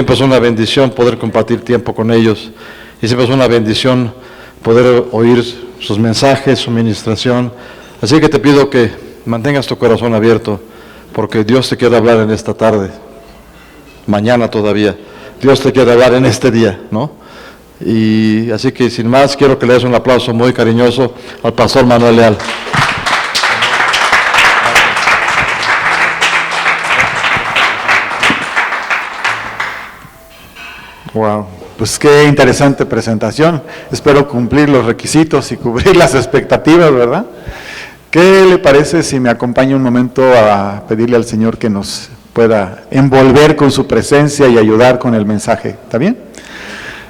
Siempre es una bendición poder compartir tiempo con ellos y siempre es una bendición poder oír sus mensajes, su ministración. Así que te pido que mantengas tu corazón abierto porque Dios te quiere hablar en esta tarde, mañana todavía. Dios te quiere hablar en este día, ¿no? Y así que sin más quiero que le des un aplauso muy cariñoso al pastor Manuel Leal. Wow, pues qué interesante presentación. Espero cumplir los requisitos y cubrir las expectativas, ¿verdad? ¿Qué le parece si me acompaña un momento a pedirle al Señor que nos pueda envolver con su presencia y ayudar con el mensaje? ¿Está bien?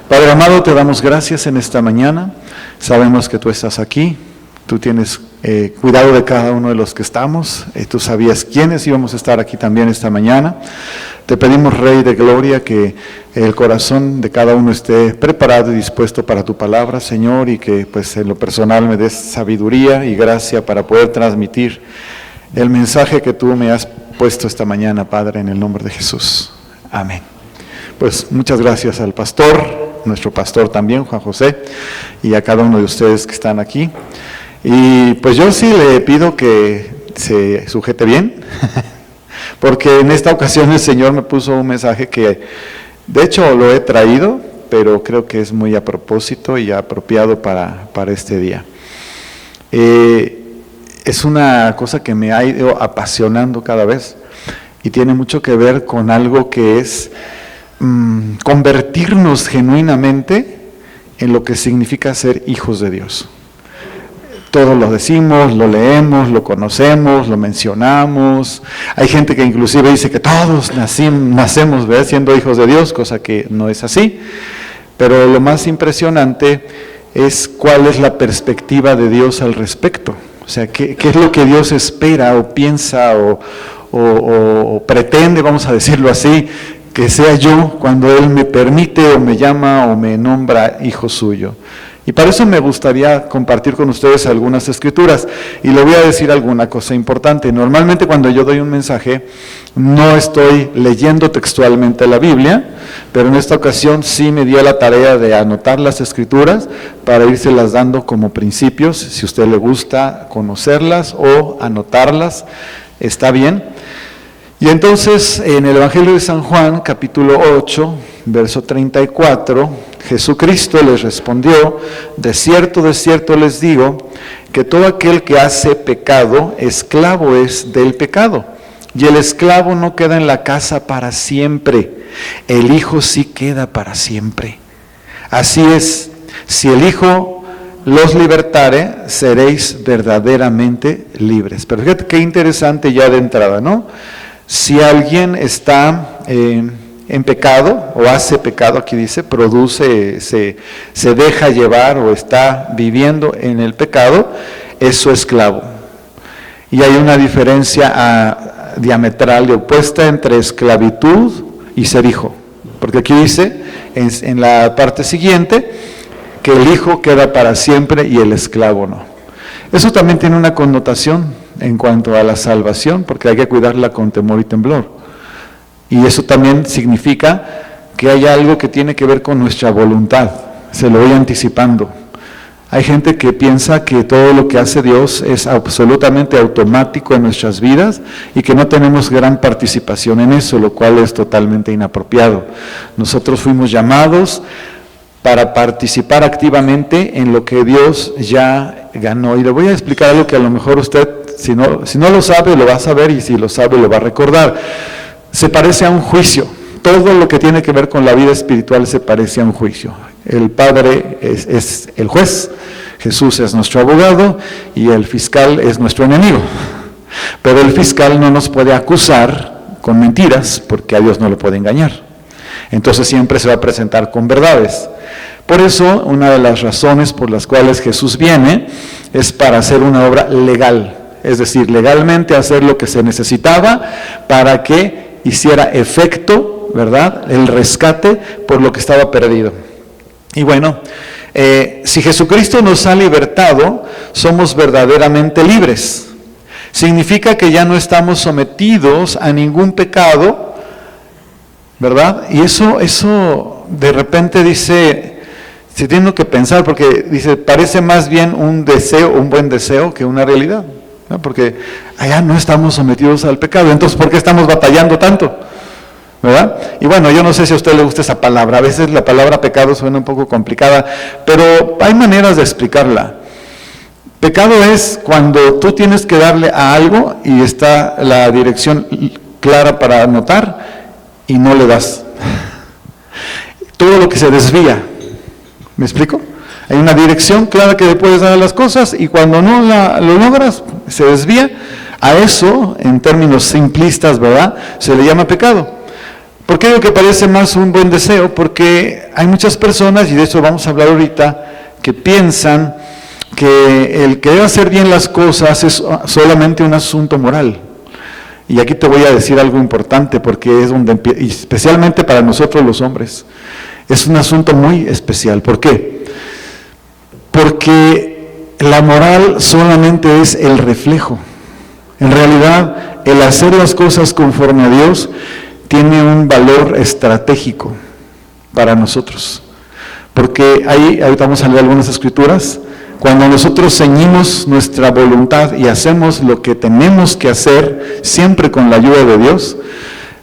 Padre amado, te damos gracias en esta mañana. Sabemos que tú estás aquí. Tú tienes cuidado de cada uno de los que estamos. Tú sabías quiénes íbamos a estar aquí también esta mañana. Te pedimos, Rey de Gloria, que el corazón de cada uno esté preparado y dispuesto para tu palabra, Señor, y que pues en lo personal me des sabiduría y gracia para poder transmitir el mensaje que tú me has puesto esta mañana, Padre, en el nombre de Jesús. Amén. Pues muchas gracias al pastor, nuestro pastor también, Juan José, y a cada uno de ustedes que están aquí. Y pues yo sí le pido que se sujete bien, porque en esta ocasión el Señor me puso un mensaje que de hecho lo he traído, pero creo que es muy a propósito y apropiado para este día. Es una cosa que me ha ido apasionando cada vez y tiene mucho que ver con algo que es convertirnos genuinamente en lo que significa ser hijos de Dios. Todos lo decimos, lo leemos, lo conocemos, lo mencionamos. Hay gente que inclusive dice que todos nacemos, ¿verdad?, siendo hijos de Dios, cosa que no es así. Pero lo más impresionante es cuál es la perspectiva de Dios al respecto. O sea, qué es lo que Dios espera o piensa o pretende, vamos a decirlo así, que sea yo cuando Él me permite o me llama o me nombra hijo suyo. Y para eso me gustaría compartir con ustedes algunas escrituras, y le voy a decir alguna cosa importante. Normalmente cuando yo doy un mensaje, no estoy leyendo textualmente la Biblia, pero en esta ocasión sí me di a la tarea de anotar las escrituras para írselas dando como principios. Si a usted le gusta conocerlas o anotarlas, está bien. Y entonces en el Evangelio de San Juan, capítulo 8, verso 34, Jesucristo les respondió: de cierto les digo, que todo aquel que hace pecado, esclavo es del pecado. Y el esclavo no queda en la casa para siempre, el Hijo sí queda para siempre. Así es, si el Hijo los libertare, seréis verdaderamente libres. Pero fíjate qué interesante ya de entrada, ¿no? Si alguien está en pecado o hace pecado, aquí dice, produce, se deja llevar o está viviendo en el pecado, es su esclavo. Y hay una diferencia diametral y opuesta entre esclavitud y ser hijo. Porque aquí dice, en la parte siguiente, que el hijo queda para siempre y el esclavo no. Eso también tiene una connotación en cuanto a la salvación, porque hay que cuidarla con temor y temblor. Y eso también significa que hay algo que tiene que ver con nuestra voluntad. Se lo voy anticipando. Hay gente que piensa que todo lo que hace Dios es absolutamente automático en nuestras vidas y que no tenemos gran participación en eso, lo cual es totalmente inapropiado. Nosotros fuimos llamados para participar activamente en lo que Dios ya ganó. Y le voy a explicar algo que a lo mejor usted, si no lo sabe, lo va a saber, y si lo sabe, lo va a recordar. Se parece a un juicio. Todo lo que tiene que ver con la vida espiritual se parece a un juicio. El Padre es el juez, Jesús es nuestro abogado y el fiscal es nuestro enemigo. Pero el fiscal no nos puede acusar con mentiras porque a Dios no le puede engañar. Entonces siempre se va a presentar con verdades. Por eso, una de las razones por las cuales Jesús viene es para hacer una obra legal. Es decir, legalmente hacer lo que se necesitaba para que hiciera efecto, ¿verdad?, el rescate por lo que estaba perdido. Y bueno, si Jesucristo nos ha libertado, somos verdaderamente libres. Significa que ya no estamos sometidos a ningún pecado ¿verdad? Y eso de repente dice, se tiene que pensar, porque dice, parece más bien un deseo, un buen deseo, que una realidad, ¿no? Porque allá no estamos sometidos al pecado, entonces ¿por qué estamos batallando tanto? ¿Verdad? Y bueno, yo no sé si a usted le gusta esa palabra, a veces la palabra pecado suena un poco complicada, pero hay maneras de explicarla. Pecado es cuando tú tienes que darle a algo y está la dirección clara para anotar y no le das. Todo lo que se desvía, ¿me explico? Hay una dirección clara que le puedes dar a las cosas y cuando no lo logras, se desvía. A eso, en términos simplistas, ¿verdad?, se le llama pecado. ¿Por qué digo que parece más un buen deseo? Porque hay muchas personas, y de eso vamos a hablar ahorita, que piensan que el querer hacer bien las cosas es solamente un asunto moral. Y aquí te voy a decir algo importante, porque es donde y especialmente para nosotros los hombres, es un asunto muy especial. ¿Por qué? Porque la moral solamente es el reflejo. En realidad, el hacer las cosas conforme a Dios tiene un valor estratégico para nosotros. Porque ahorita vamos a leer algunas escrituras, cuando nosotros ceñimos nuestra voluntad y hacemos lo que tenemos que hacer, siempre con la ayuda de Dios,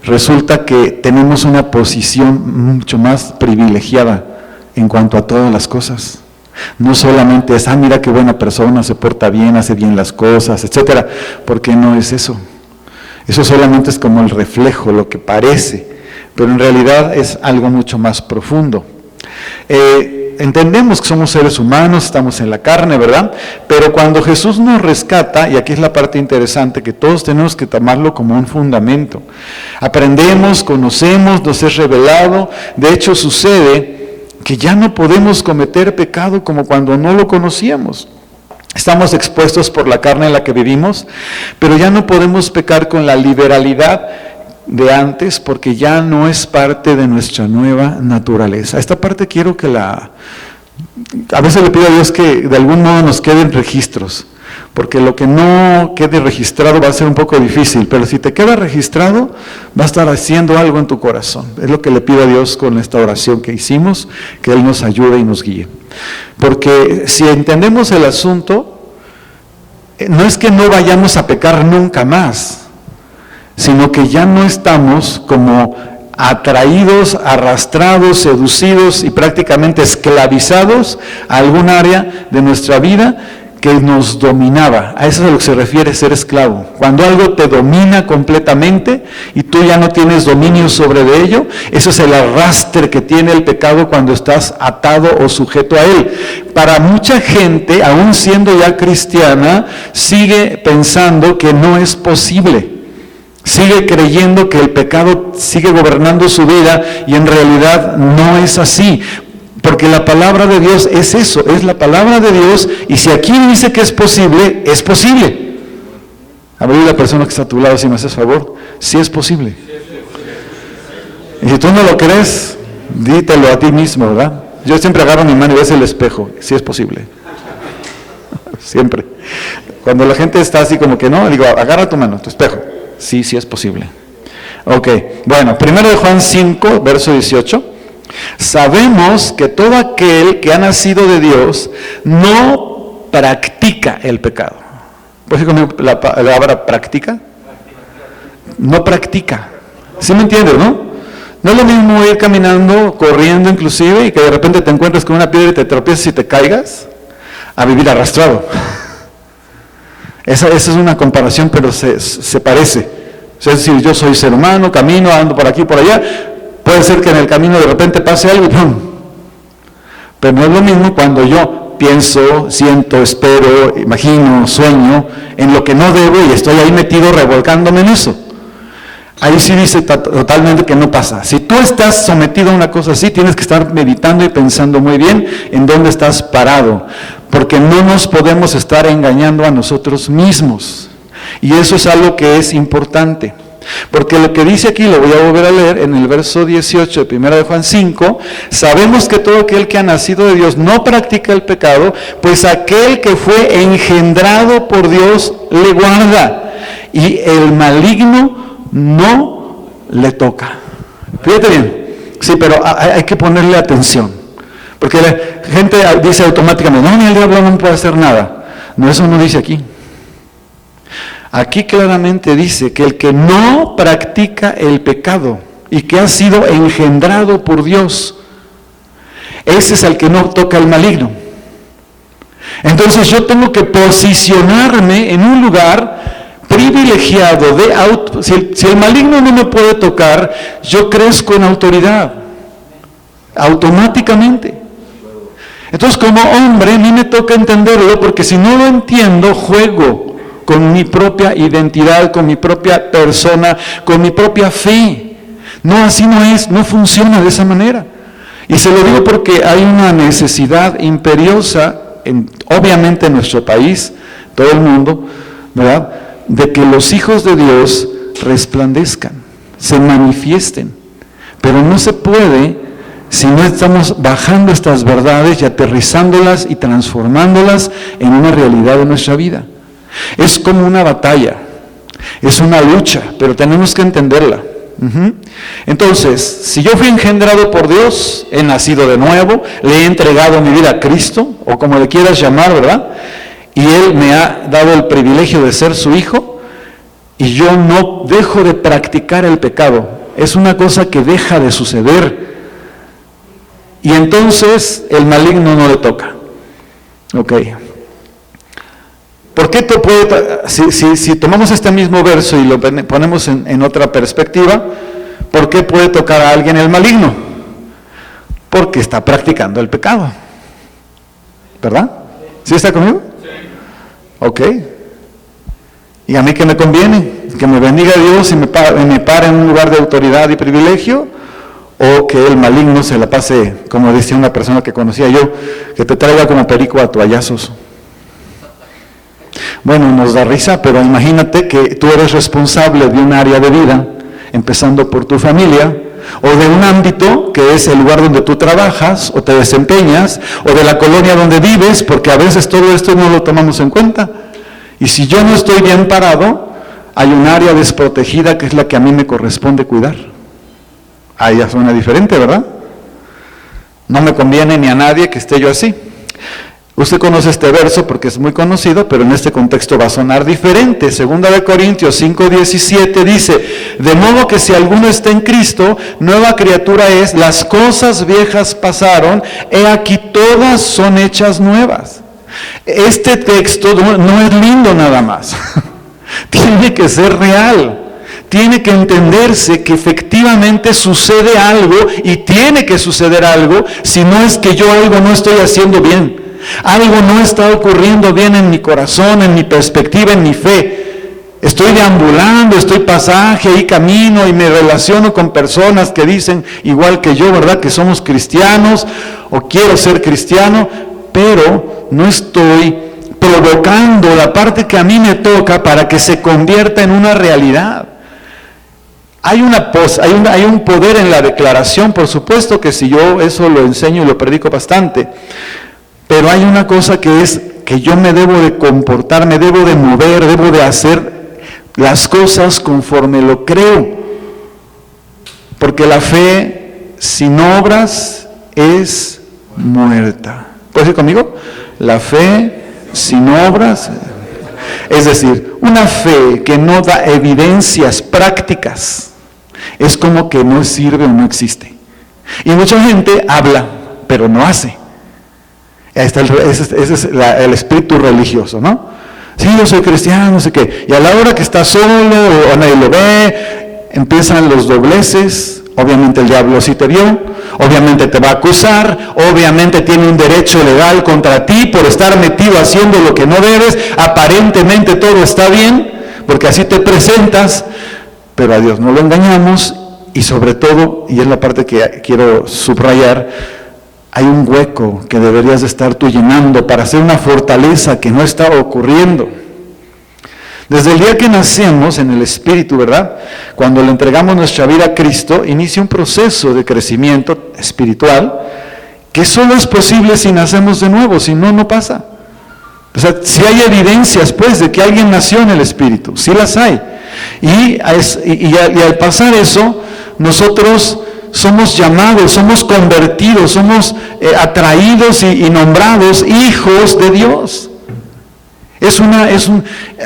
resulta que tenemos una posición mucho más privilegiada en cuanto a todas las cosas. No solamente es, mira qué buena persona, se porta bien, hace bien las cosas, etcétera, porque no es eso. Eso solamente es como el reflejo, lo que parece, pero en realidad es algo mucho más profundo. Entendemos que somos seres humanos, estamos en la carne, ¿verdad? Pero cuando Jesús nos rescata, y aquí es la parte interesante, que todos tenemos que tomarlo como un fundamento. Aprendemos, conocemos, nos es revelado, de hecho sucede que ya no podemos cometer pecado como cuando no lo conocíamos. Estamos expuestos por la carne en la que vivimos, pero ya no podemos pecar con la liberalidad de antes, porque ya no es parte de nuestra nueva naturaleza. Esta parte quiero que a veces le pido a Dios que de algún modo nos queden registros, porque lo que no quede registrado va a ser un poco difícil, pero si te queda registrado, va a estar haciendo algo en tu corazón. Es lo que le pido a Dios con esta oración que hicimos, que Él nos ayude y nos guíe. Porque si entendemos el asunto, no es que no vayamos a pecar nunca más, sino que ya no estamos como atraídos, arrastrados, seducidos y prácticamente esclavizados a algún área de nuestra vida que nos dominaba. A eso es a lo que se refiere ser esclavo. Cuando algo te domina completamente y tú ya no tienes dominio sobre de ello, eso es el arrastre que tiene el pecado cuando estás atado o sujeto a él. Para mucha gente, aún siendo ya cristiana, sigue pensando que no es posible. Sigue creyendo que el pecado sigue gobernando su vida y en realidad no es así. Porque la palabra de Dios es eso, es la palabra de Dios, y si aquí dice que es posible, es posible. A ver, la persona que está a tu lado, si me haces favor, sí es posible. Y si tú no lo crees, dítelo a ti mismo, ¿verdad? Yo siempre agarro mi mano y ves el espejo, sí es posible. Siempre. Cuando la gente está así como que no, digo, agarra tu mano, tu espejo. Sí, sí es posible. Ok, bueno, 1 Juan 5, verso 18. Sabemos que todo aquel que ha nacido de Dios no practica el pecado. ¿Puedes decir conmigo la palabra práctica? No practica. ¿Sí me entiendes, no? No es lo mismo ir caminando, corriendo inclusive, y que de repente te encuentres con una piedra y te tropieces y te caigas, a vivir arrastrado. Esa es una comparación, pero se parece. Es decir, yo soy ser humano, camino, ando por aquí, por allá. Puede ser que en el camino de repente pase algo y ¡pum! Pero no es lo mismo cuando yo pienso, siento, espero, imagino, sueño en lo que no debo y estoy ahí metido revolcándome en eso. Ahí sí dice totalmente que no pasa. Si tú estás sometido a una cosa así, tienes que estar meditando y pensando muy bien en dónde estás parado, porque no nos podemos estar engañando a nosotros mismos. Y eso es algo que es importante. Porque lo que dice aquí, lo voy a volver a leer en el verso 18 de 1 Juan 5, sabemos que todo aquel que ha nacido de Dios no practica el pecado, pues aquel que fue engendrado por Dios le guarda, y el maligno no le toca. Fíjate bien. Sí, pero hay que ponerle atención. Porque la gente dice automáticamente, no, el diablo no puede hacer nada. No, eso no dice aquí. Aquí claramente dice que el que no practica el pecado y que ha sido engendrado por Dios, ese es el que no toca el maligno. Entonces yo tengo que posicionarme en un lugar privilegiado de si el maligno no me puede tocar, yo crezco en autoridad, automáticamente. Entonces como hombre a mí me toca entenderlo, porque si no lo entiendo, juego con mi propia identidad, con mi propia persona, con mi propia fe. No, así no es, no funciona de esa manera. Y se lo digo porque hay una necesidad imperiosa, obviamente en nuestro país, todo el mundo, ¿verdad?, de que los hijos de Dios resplandezcan, se manifiesten. Pero no se puede si no estamos bajando estas verdades y aterrizándolas y transformándolas en una realidad de nuestra vida. Es como una batalla, es una lucha, pero tenemos que entenderla. Entonces, si yo fui engendrado por Dios, he nacido de nuevo, le he entregado mi vida a Cristo, o como le quieras llamar, ¿verdad?, y Él me ha dado el privilegio de ser su hijo, y yo no dejo de practicar el pecado, es una cosa que deja de suceder, y entonces el maligno no le toca. Ok. ¿Por qué te puede, si tomamos este mismo verso y lo ponemos en otra perspectiva, ¿por qué puede tocar a alguien el maligno? Porque está practicando el pecado. ¿Verdad? ¿Sí está conmigo? Sí. Ok. ¿Y a mí qué me conviene? ¿Que me bendiga Dios y me pare en un lugar de autoridad y privilegio? ¿O que el maligno se la pase, como decía una persona que conocía yo, que te traiga como perico a toallazos? Bueno, nos da risa, pero imagínate que tú eres responsable de un área de vida, empezando por tu familia, o de un ámbito que es el lugar donde tú trabajas o te desempeñas, o de la colonia donde vives, porque a veces todo esto no lo tomamos en cuenta. Y si yo no estoy bien parado, hay un área desprotegida que es la que a mí me corresponde cuidar. Ahí ya suena diferente, ¿verdad? No me conviene ni a nadie que esté yo así. Usted conoce este verso porque es muy conocido, pero en este contexto va a sonar diferente. Segunda de Corintios 5:17 dice, de modo que si alguno está en Cristo, nueva criatura es, las cosas viejas pasaron, he aquí todas son hechas nuevas. Este texto no es lindo nada más, tiene que ser real. Tiene que entenderse que efectivamente sucede algo y tiene que suceder algo, si no es que yo algo no estoy haciendo bien. Algo no está ocurriendo bien en mi corazón, en mi perspectiva, en mi fe. Estoy deambulando, estoy pasaje y camino y me relaciono con personas que dicen igual que yo, ¿verdad?, que somos cristianos o quiero ser cristiano, pero no estoy provocando la parte que a mí me toca para que se convierta en una realidad. Hay un poder en la declaración, por supuesto que si yo eso lo enseño y lo predico bastante, pero hay una cosa que es que yo me debo de comportar, me debo de mover, debo de hacer las cosas conforme lo creo, porque la fe sin obras es muerta. ¿Puedes ir conmigo? La fe sin obras, es decir, una fe que no da evidencias prácticas, es como que no sirve o no existe. Y mucha gente habla, pero no hace. Ese es el espíritu religioso, ¿no? Sí, yo soy cristiano, no sé qué. Y a la hora que está solo o nadie lo ve, empiezan los dobleces. Obviamente el diablo sí te vio, obviamente te va a acusar, obviamente tiene un derecho legal contra ti por estar metido haciendo lo que no debes. Aparentemente todo está bien, porque así te presentas, pero a Dios no lo engañamos. Y sobre todo, y es la parte que quiero subrayar, hay un hueco que deberías de estar tú llenando para hacer una fortaleza que no está ocurriendo. Desde el día que nacemos en el Espíritu, ¿verdad?, cuando le entregamos nuestra vida a Cristo, inicia un proceso de crecimiento espiritual que solo es posible si nacemos de nuevo, si no, no pasa. O sea, si hay evidencias, pues, de que alguien nació en el Espíritu, sí las hay. Y al pasar eso, nosotros somos llamados, somos convertidos, somos atraídos y nombrados hijos de Dios.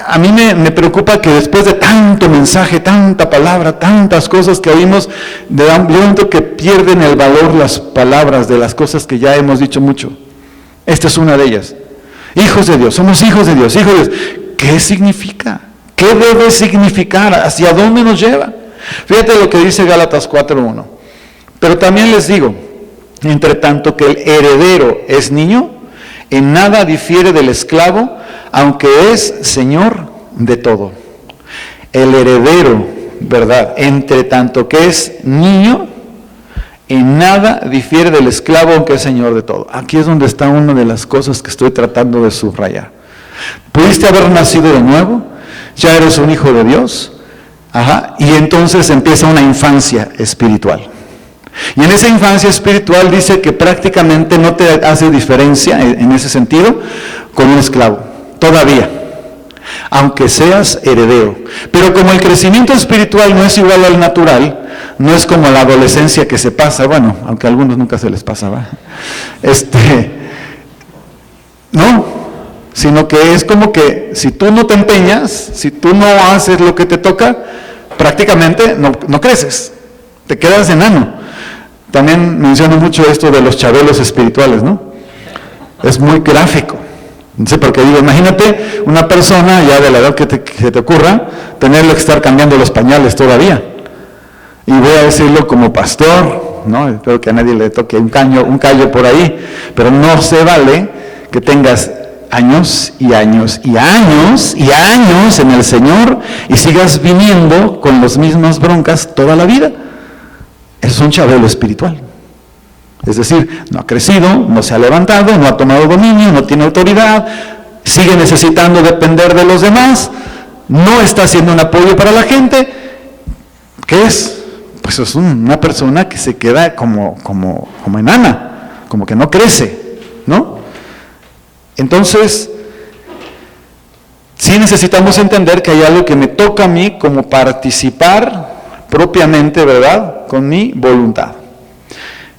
A mí me preocupa que después de tanto mensaje, tanta palabra, tantas cosas que oímos, yo siento que pierden el valor las palabras de las cosas que ya hemos dicho mucho. Esta es una de ellas. Hijos de Dios, somos hijos de Dios, hijos de Dios. ¿Qué significa? ¿Qué debe significar? ¿Hacia dónde nos lleva? Fíjate lo que dice Gálatas 4:1. Pero también les digo, entre tanto que el heredero es niño, en nada difiere del esclavo, aunque es señor de todo. El heredero, ¿verdad? Entre tanto que es niño, en nada difiere del esclavo, aunque es señor de todo. Aquí es donde está una de las cosas que estoy tratando de subrayar. Pudiste haber nacido de nuevo, ya eres un hijo de Dios, y entonces empieza una infancia espiritual. Y en esa infancia espiritual dice que prácticamente no te hace diferencia en ese sentido con un esclavo, todavía, aunque seas heredero. Pero como el crecimiento espiritual no es igual al natural, no es como la adolescencia que se pasa, bueno, aunque a algunos nunca se les pasa, ¿va? No, sino que es como que si tú no te empeñas, si tú no haces lo que te toca, prácticamente no creces, te quedas enano. También menciono mucho esto de los chabelos espirituales, ¿no? Es muy gráfico. No sé por qué digo, imagínate una persona ya de la edad que te ocurra, tenerle que estar cambiando los pañales todavía. Y voy a decirlo como pastor, ¿no? Espero que a nadie le toque un callo por ahí, pero no se vale que tengas años y años y años y años en el Señor y sigas viniendo con las mismas broncas toda la vida. Es un chabelo espiritual. Es decir, no ha crecido, no se ha levantado, no ha tomado dominio, no tiene autoridad, sigue necesitando depender de los demás, no está haciendo un apoyo para la gente. ¿Qué es? Pues es una persona que se queda como enana, como que no crece, ¿no? Entonces, sí necesitamos entender que hay algo que me toca a mí como participar propiamente, ¿verdad?, con mi voluntad.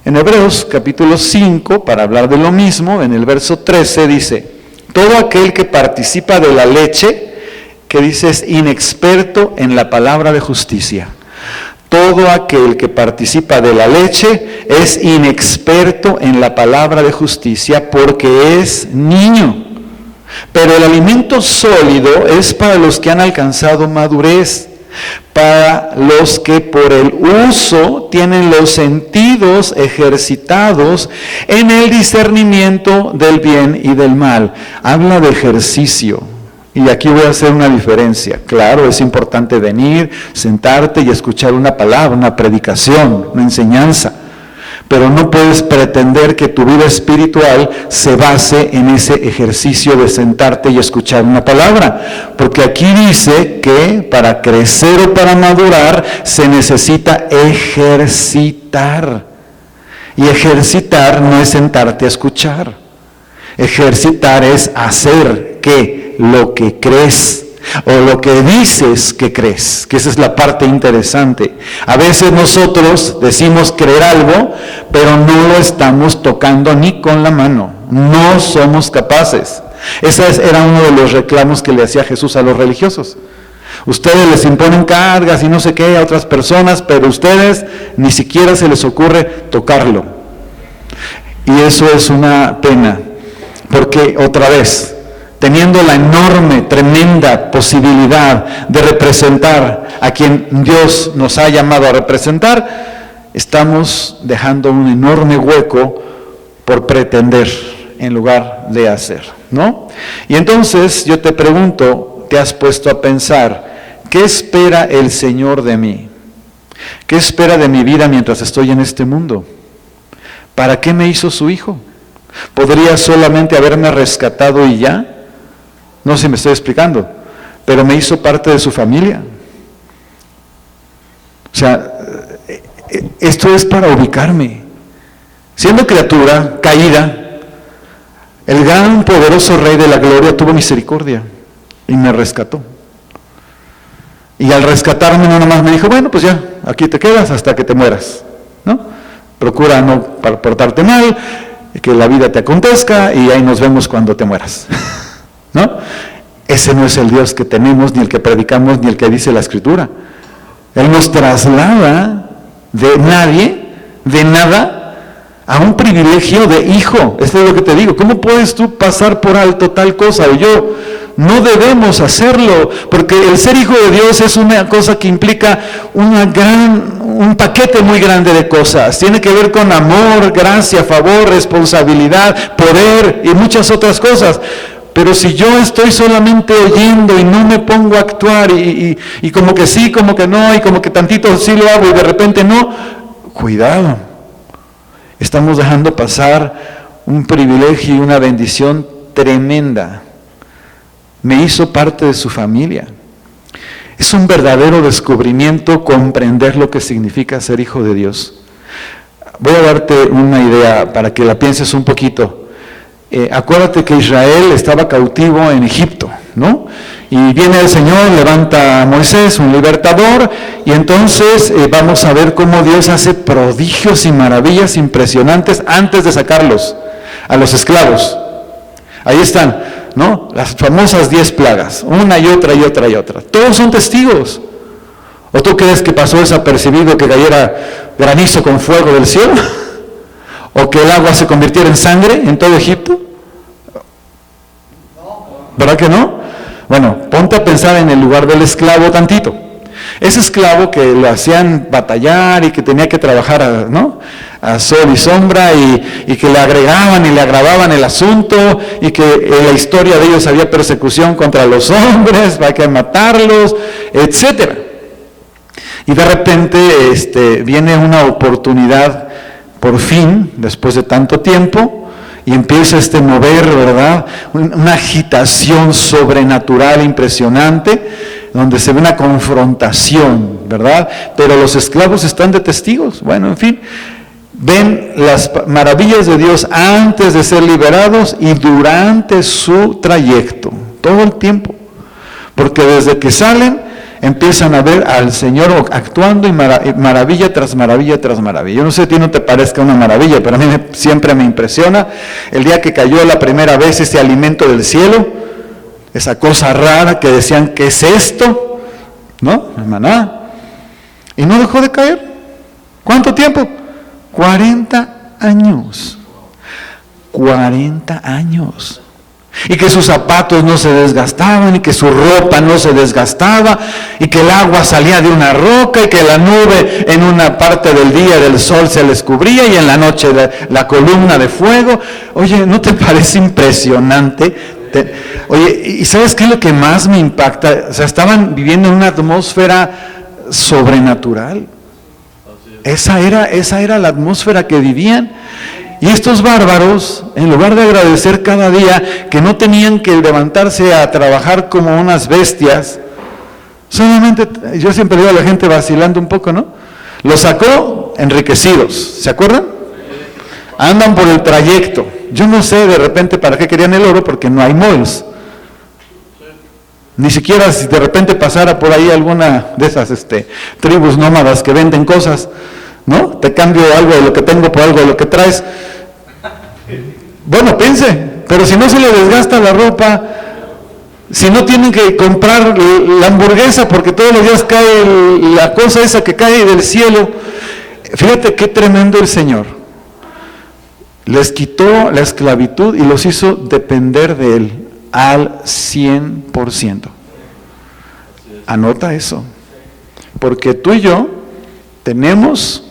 En Hebreos capítulo 5, para hablar de lo mismo, en el verso 13 dice, todo aquel que participa de la leche, que dice es inexperto en la palabra de justicia. Todo aquel que participa de la leche es inexperto en la palabra de justicia porque es niño. Pero el alimento sólido es para los que han alcanzado madurez, para los que por el uso tienen los sentidos ejercitados en el discernimiento del bien y del mal. Habla de ejercicio. Y aquí voy a hacer una diferencia. Claro, es importante venir, sentarte y escuchar una palabra, una predicación, una enseñanza. Pero no puedes pretender que tu vida espiritual se base en ese ejercicio de sentarte y escuchar una palabra. Porque aquí dice que para crecer o para madurar se necesita ejercitar. Y ejercitar no es sentarte a escuchar. Ejercitar es hacer ¿qué? Lo que crees o lo que dices que crees, que esa es la parte interesante. A veces nosotros decimos creer algo, pero no lo estamos tocando ni con la mano, no somos capaces. Ese era uno de los reclamos que le hacía Jesús a los religiosos. Ustedes les imponen cargas y no sé qué a otras personas, pero ustedes ni siquiera se les ocurre tocarlo. Y eso es una pena, porque otra vez, teniendo la enorme, tremenda posibilidad de representar a quien Dios nos ha llamado a representar, estamos dejando un enorme hueco por pretender en lugar de hacer, ¿no? Y entonces yo te pregunto, ¿te has puesto a pensar, qué espera el Señor de mí? ¿Qué espera de mi vida mientras estoy en este mundo? ¿Para qué me hizo su Hijo? ¿Podría solamente haberme rescatado y ya? No sé si me estoy explicando, pero me hizo parte de su familia. O sea, esto es para ubicarme. Siendo criatura, caída, el gran poderoso Rey de la Gloria tuvo misericordia y me rescató. Y al rescatarme no nomás me dijo, bueno, pues ya, aquí te quedas hasta que te mueras. ¿no? Procura no portarte mal, que la vida te acontezca y ahí nos vemos cuando te mueras, ¿no? Ese no es el Dios que tenemos, ni el que predicamos, ni el que dice la Escritura. Él nos traslada de nadie, de nada, a un privilegio de hijo. Esto es lo que te digo. ¿Cómo puedes tú pasar por alto tal cosa? O yo, no debemos hacerlo, porque el ser hijo de Dios es una cosa que implica un paquete muy grande de cosas. Tiene que ver con amor, gracia, favor, responsabilidad, poder y muchas otras cosas. Pero si yo estoy solamente oyendo y no me pongo a actuar y como que sí, como que no, y como que tantito sí lo hago y de repente no, cuidado. Estamos dejando pasar un privilegio y una bendición tremenda. Me hizo parte de su familia. Es un verdadero descubrimiento comprender lo que significa ser hijo de Dios. Voy a darte una idea para que la pienses un poquito. Acuérdate que Israel estaba cautivo en Egipto, ¿no? Y viene el Señor, levanta a Moisés, un libertador, y entonces vamos a ver cómo Dios hace prodigios y maravillas impresionantes antes de sacarlos a los esclavos. Ahí están, ¿no? Las famosas 10 plagas, una y otra y otra y otra. Todos son testigos. ¿O tú crees que pasó desapercibido que cayera granizo con fuego del cielo? ¿O que el agua se convirtiera en sangre en todo Egipto? ¿Verdad que no? Bueno, ponte a pensar en el lugar del esclavo tantito. Ese esclavo que lo hacían batallar y que tenía que trabajar, ¿no?, a sol y sombra y que le agregaban y le agravaban el asunto y que en la historia de ellos había persecución contra los hombres, hay que matarlos, etcétera. Y de repente viene una oportunidad, por fin, después de tanto tiempo, y empieza mover, ¿verdad?, una agitación sobrenatural impresionante, donde se ve una confrontación, ¿verdad? Pero los esclavos están de testigos. Bueno, en fin, ven las maravillas de Dios antes de ser liberados y durante su trayecto, todo el tiempo. Porque desde que salen, empiezan a ver al Señor actuando y maravilla tras maravilla tras maravilla. Yo no sé si a ti no te parezca una maravilla, pero a mí siempre me impresiona el día que cayó la primera vez ese alimento del cielo, esa cosa rara que decían, ¿qué es esto? ¿No? El maná. Y no dejó de caer. ¿Cuánto tiempo? 40 años. 40 años. Y que sus zapatos no se desgastaban, y que su ropa no se desgastaba, y que el agua salía de una roca, y que la nube en una parte del día del sol se les cubría, y en la noche la columna de fuego. Oye, ¿no te parece impresionante? Oye, ¿y sabes qué es lo que más me impacta? O sea, estaban viviendo en una atmósfera sobrenatural. Esa era la atmósfera que vivían. Y estos bárbaros, en lugar de agradecer cada día que no tenían que levantarse a trabajar como unas bestias, solamente, yo siempre digo a la gente vacilando un poco, ¿no? Los sacó enriquecidos, ¿se acuerdan? Andan por el trayecto. Yo no sé de repente para qué querían el oro, porque no hay malls. Ni siquiera si de repente pasara por ahí alguna de esas tribus nómadas que venden cosas, ¿no? Te cambio algo de lo que tengo por algo de lo que traes. Bueno, piense, pero si no se le desgasta la ropa, si no tienen que comprar la hamburguesa porque todos los días cae la cosa esa que cae del cielo. Fíjate qué tremendo el Señor. Les quitó la esclavitud y los hizo depender de Él al 100%. Anota eso, porque tú y yo tenemos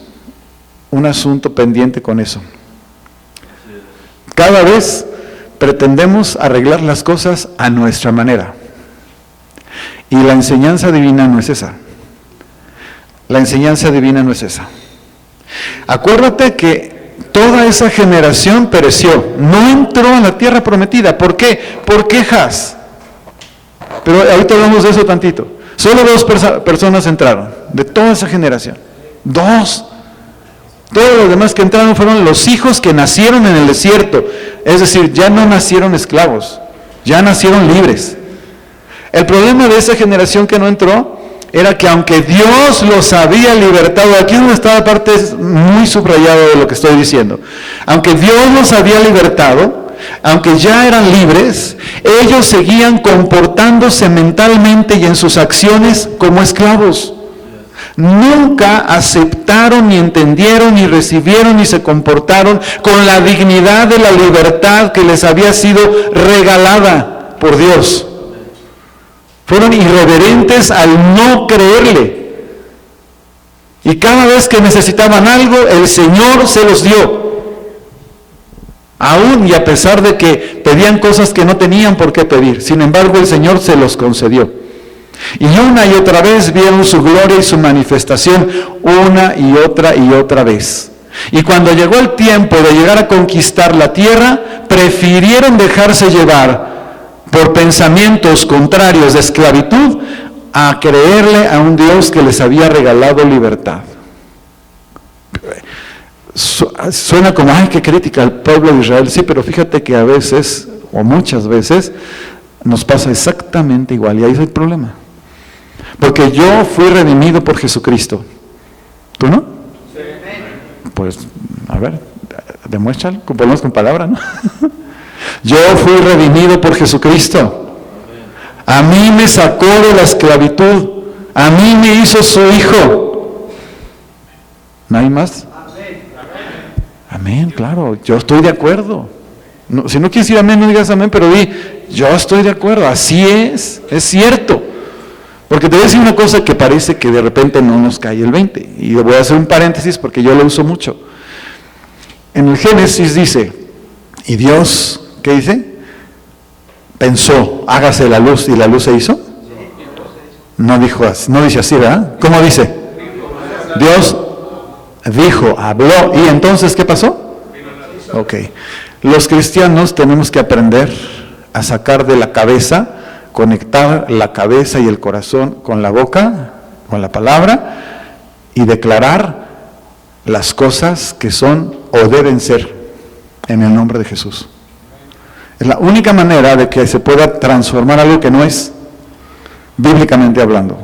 un asunto pendiente con eso. Cada vez pretendemos arreglar las cosas a nuestra manera. Y la enseñanza divina no es esa. La enseñanza divina no es esa. Acuérdate que toda esa generación pereció, no entró a la tierra prometida. ¿Por qué? Por quejas. Pero ahorita hablamos de eso tantito. Solo 2 personas entraron, de toda esa generación. 2. Todos los demás que entraron fueron los hijos que nacieron en el desierto. Es decir, ya no nacieron esclavos, ya nacieron libres. El problema de esa generación que no entró era que aunque Dios los había libertado, aquí es donde está la parte muy subrayada de lo que estoy diciendo, aunque Dios los había libertado, aunque ya eran libres, ellos seguían comportándose mentalmente y en sus acciones como esclavos. Nunca aceptaron, ni entendieron, ni recibieron, ni se comportaron con la dignidad de la libertad que les había sido regalada por Dios. Fueron irreverentes al no creerle. Y cada vez que necesitaban algo, el Señor se los dio. Aún y a pesar de que pedían cosas que no tenían por qué pedir. Sin embargo, el Señor se los concedió. Y una y otra vez vieron su gloria y su manifestación, una y otra vez. Y cuando llegó el tiempo de llegar a conquistar la tierra, prefirieron dejarse llevar por pensamientos contrarios de esclavitud a creerle a un Dios que les había regalado libertad. Suena como, ay, qué crítica al pueblo de Israel. Sí, pero fíjate que a veces, o muchas veces, nos pasa exactamente igual, y ahí es el problema. Porque yo fui redimido por Jesucristo. ¿Tú no? Sí. Pues, a ver, demuéstralo, ponemos con palabra, ¿no? Yo fui redimido por Jesucristo. A mí me sacó de la esclavitud. A mí me hizo su hijo. ¿No hay más? Amén, claro, yo estoy de acuerdo. No, si no quieres decir amén, no digas amén, pero di, yo estoy de acuerdo, así es cierto. Porque te voy a decir una cosa que parece que de repente no nos cae el 20. Y voy a hacer un paréntesis porque yo lo uso mucho. En el Génesis dice, y Dios, ¿qué dice? Pensó, hágase la luz, y la luz se hizo. No dijo así, no dice así, ¿verdad? ¿Cómo dice? Dios dijo, habló, y entonces, ¿qué pasó? Ok. Los cristianos tenemos que aprender a sacar de la cabeza, conectar la cabeza y el corazón con la boca, con la palabra, y declarar las cosas que son o deben ser en el nombre de Jesús. Es la única manera de que se pueda transformar algo que no es, bíblicamente hablando.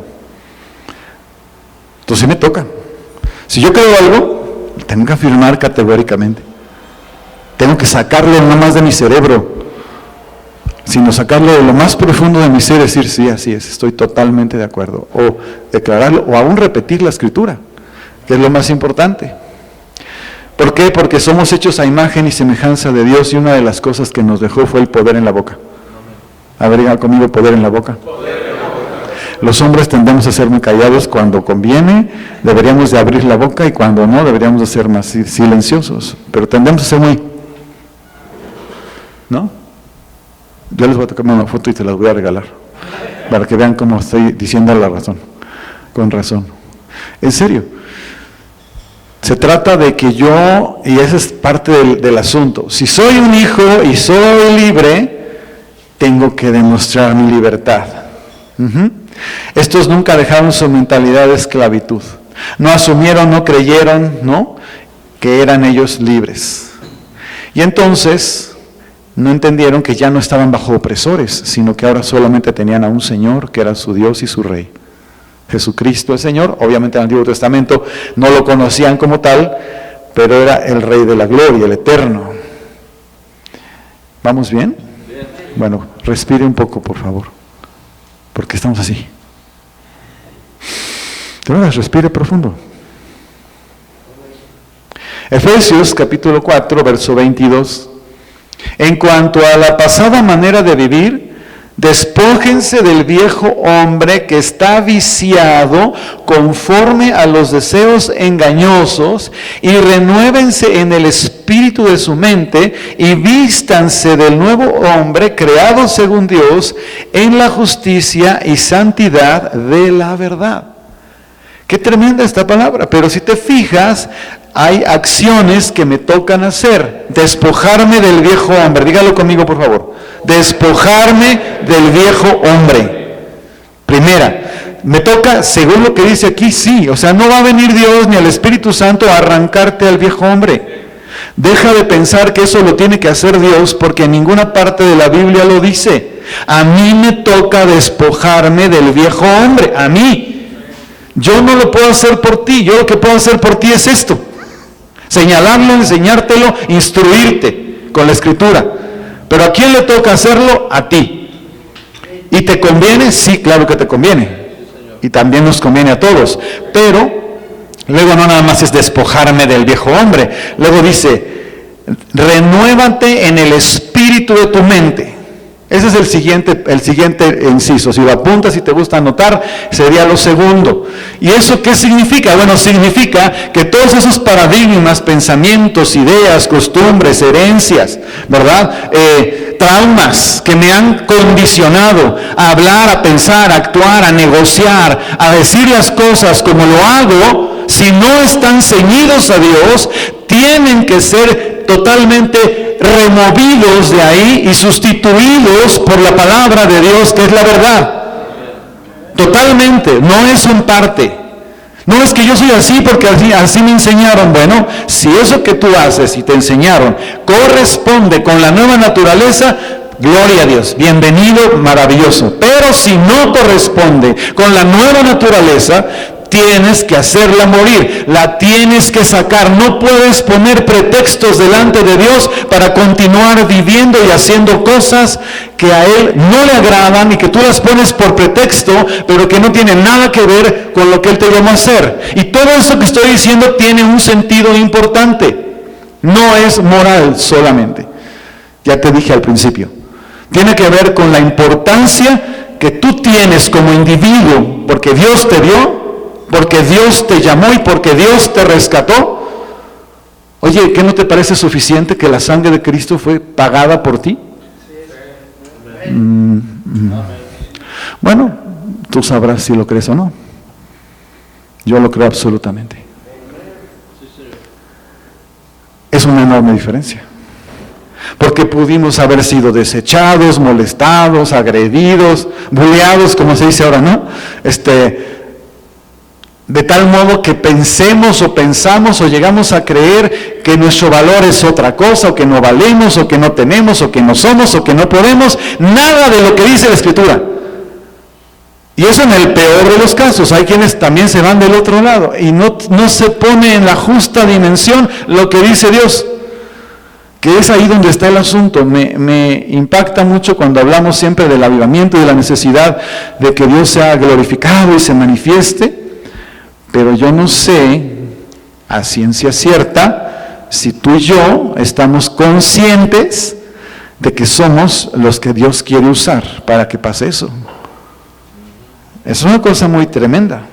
Entonces me toca. Si yo creo algo, tengo que afirmar categóricamente. Tengo que sacarlo no más de mi cerebro, sino sacarlo de lo más profundo de mi ser y decir, sí, así es, estoy totalmente de acuerdo. O declararlo, o aún repetir la escritura, que es lo más importante. ¿Por qué? Porque somos hechos a imagen y semejanza de Dios, y una de las cosas que nos dejó fue el poder en la boca. A ver, digan conmigo, poder en la boca. Los hombres tendemos a ser muy callados cuando conviene, deberíamos de abrir la boca, y cuando no, deberíamos de ser más silenciosos. Pero tendemos a ser muy... ¿No? Yo les voy a tocar una foto y te las voy a regalar, para que vean cómo estoy diciendo la razón, con razón. En serio, se trata de que yo, y esa es parte del asunto, si soy un hijo y soy libre, tengo que demostrar mi libertad. Estos nunca dejaron su mentalidad de esclavitud, no asumieron, no creyeron, ¿no?, que eran ellos libres. Y entonces no entendieron que ya no estaban bajo opresores, sino que ahora solamente tenían a un Señor que era su Dios y su Rey. Jesucristo el Señor, obviamente en el Antiguo Testamento no lo conocían como tal, pero era el Rey de la Gloria, el Eterno. ¿Vamos bien? Bueno, respire un poco, por favor, porque estamos así. De verdad, respire profundo. Efesios capítulo 4, verso 22. En cuanto a la pasada manera de vivir, despójense del viejo hombre que está viciado conforme a los deseos engañosos, y renuévense en el espíritu de su mente, y vístanse del nuevo hombre creado según Dios en la justicia y santidad de la verdad. Qué tremenda esta palabra, pero si te fijas, hay acciones que me tocan hacer. Despojarme del viejo hombre. Dígalo conmigo, por favor. Despojarme del viejo hombre. Primera, me toca, según lo que dice aquí, sí. O sea, no va a venir Dios ni el Espíritu Santo a arrancarte al viejo hombre. Deja de pensar que eso lo tiene que hacer Dios, porque en ninguna parte de la Biblia lo dice. A mí me toca despojarme del viejo hombre. A mí. Yo no lo puedo hacer por ti, yo lo que puedo hacer por ti es esto. Señalarlo, enseñártelo, instruirte con la Escritura. Pero ¿a quién le toca hacerlo? A ti. ¿Y te conviene? Sí, claro que te conviene. Y también nos conviene a todos. Pero luego no nada más es despojarme del viejo hombre. Luego dice, renuévate en el espíritu de tu mente. Ese es el siguiente inciso. Si lo apuntas y te gusta anotar, sería lo segundo. ¿Y eso qué significa? Bueno, significa que todos esos paradigmas, pensamientos, ideas, costumbres, herencias, ¿verdad? Traumas que me han condicionado a hablar, a pensar, a actuar, a negociar, a decir las cosas como lo hago, si no están ceñidos a Dios, tienen que ser totalmente removidos de ahí y sustituidos por la palabra de Dios, que es la verdad. Totalmente, no es en parte. No es que yo soy así porque así me enseñaron. Bueno, si eso que tú haces y te enseñaron corresponde con la nueva naturaleza, gloria a Dios, bienvenido, maravilloso. Pero si no corresponde con la nueva naturaleza, tienes que hacerla morir, la tienes que sacar. No puedes poner pretextos delante de Dios para continuar viviendo y haciendo cosas que a Él no le agradan y que tú las pones por pretexto, pero que no tienen nada que ver con lo que Él te llamó a hacer. Y todo eso que estoy diciendo tiene un sentido importante. No es moral solamente. Ya te dije al principio. Tiene que ver con la importancia que tú tienes como individuo, porque Dios te dio, porque Dios te llamó y porque Dios te rescató. Oye, ¿qué no te parece suficiente que la sangre de Cristo fue pagada por ti? Bueno, tú sabrás si lo crees o no. Yo lo creo absolutamente. Es una enorme diferencia. Porque pudimos haber sido desechados, molestados, agredidos, buleados, como se dice ahora, ¿no? De tal modo que pensemos o pensamos o llegamos a creer que nuestro valor es otra cosa, o que no valemos, o que no tenemos, o que no somos, o que no podemos, nada de lo que dice la Escritura. Y eso en el peor de los casos. Hay quienes también se van del otro lado y no se pone en la justa dimensión lo que dice Dios. Que es ahí donde está el asunto. Me impacta mucho cuando hablamos siempre del avivamiento y de la necesidad de que Dios sea glorificado y se manifieste. Pero yo no sé, a ciencia cierta, si tú y yo estamos conscientes de que somos los que Dios quiere usar para que pase eso. Es una cosa muy tremenda.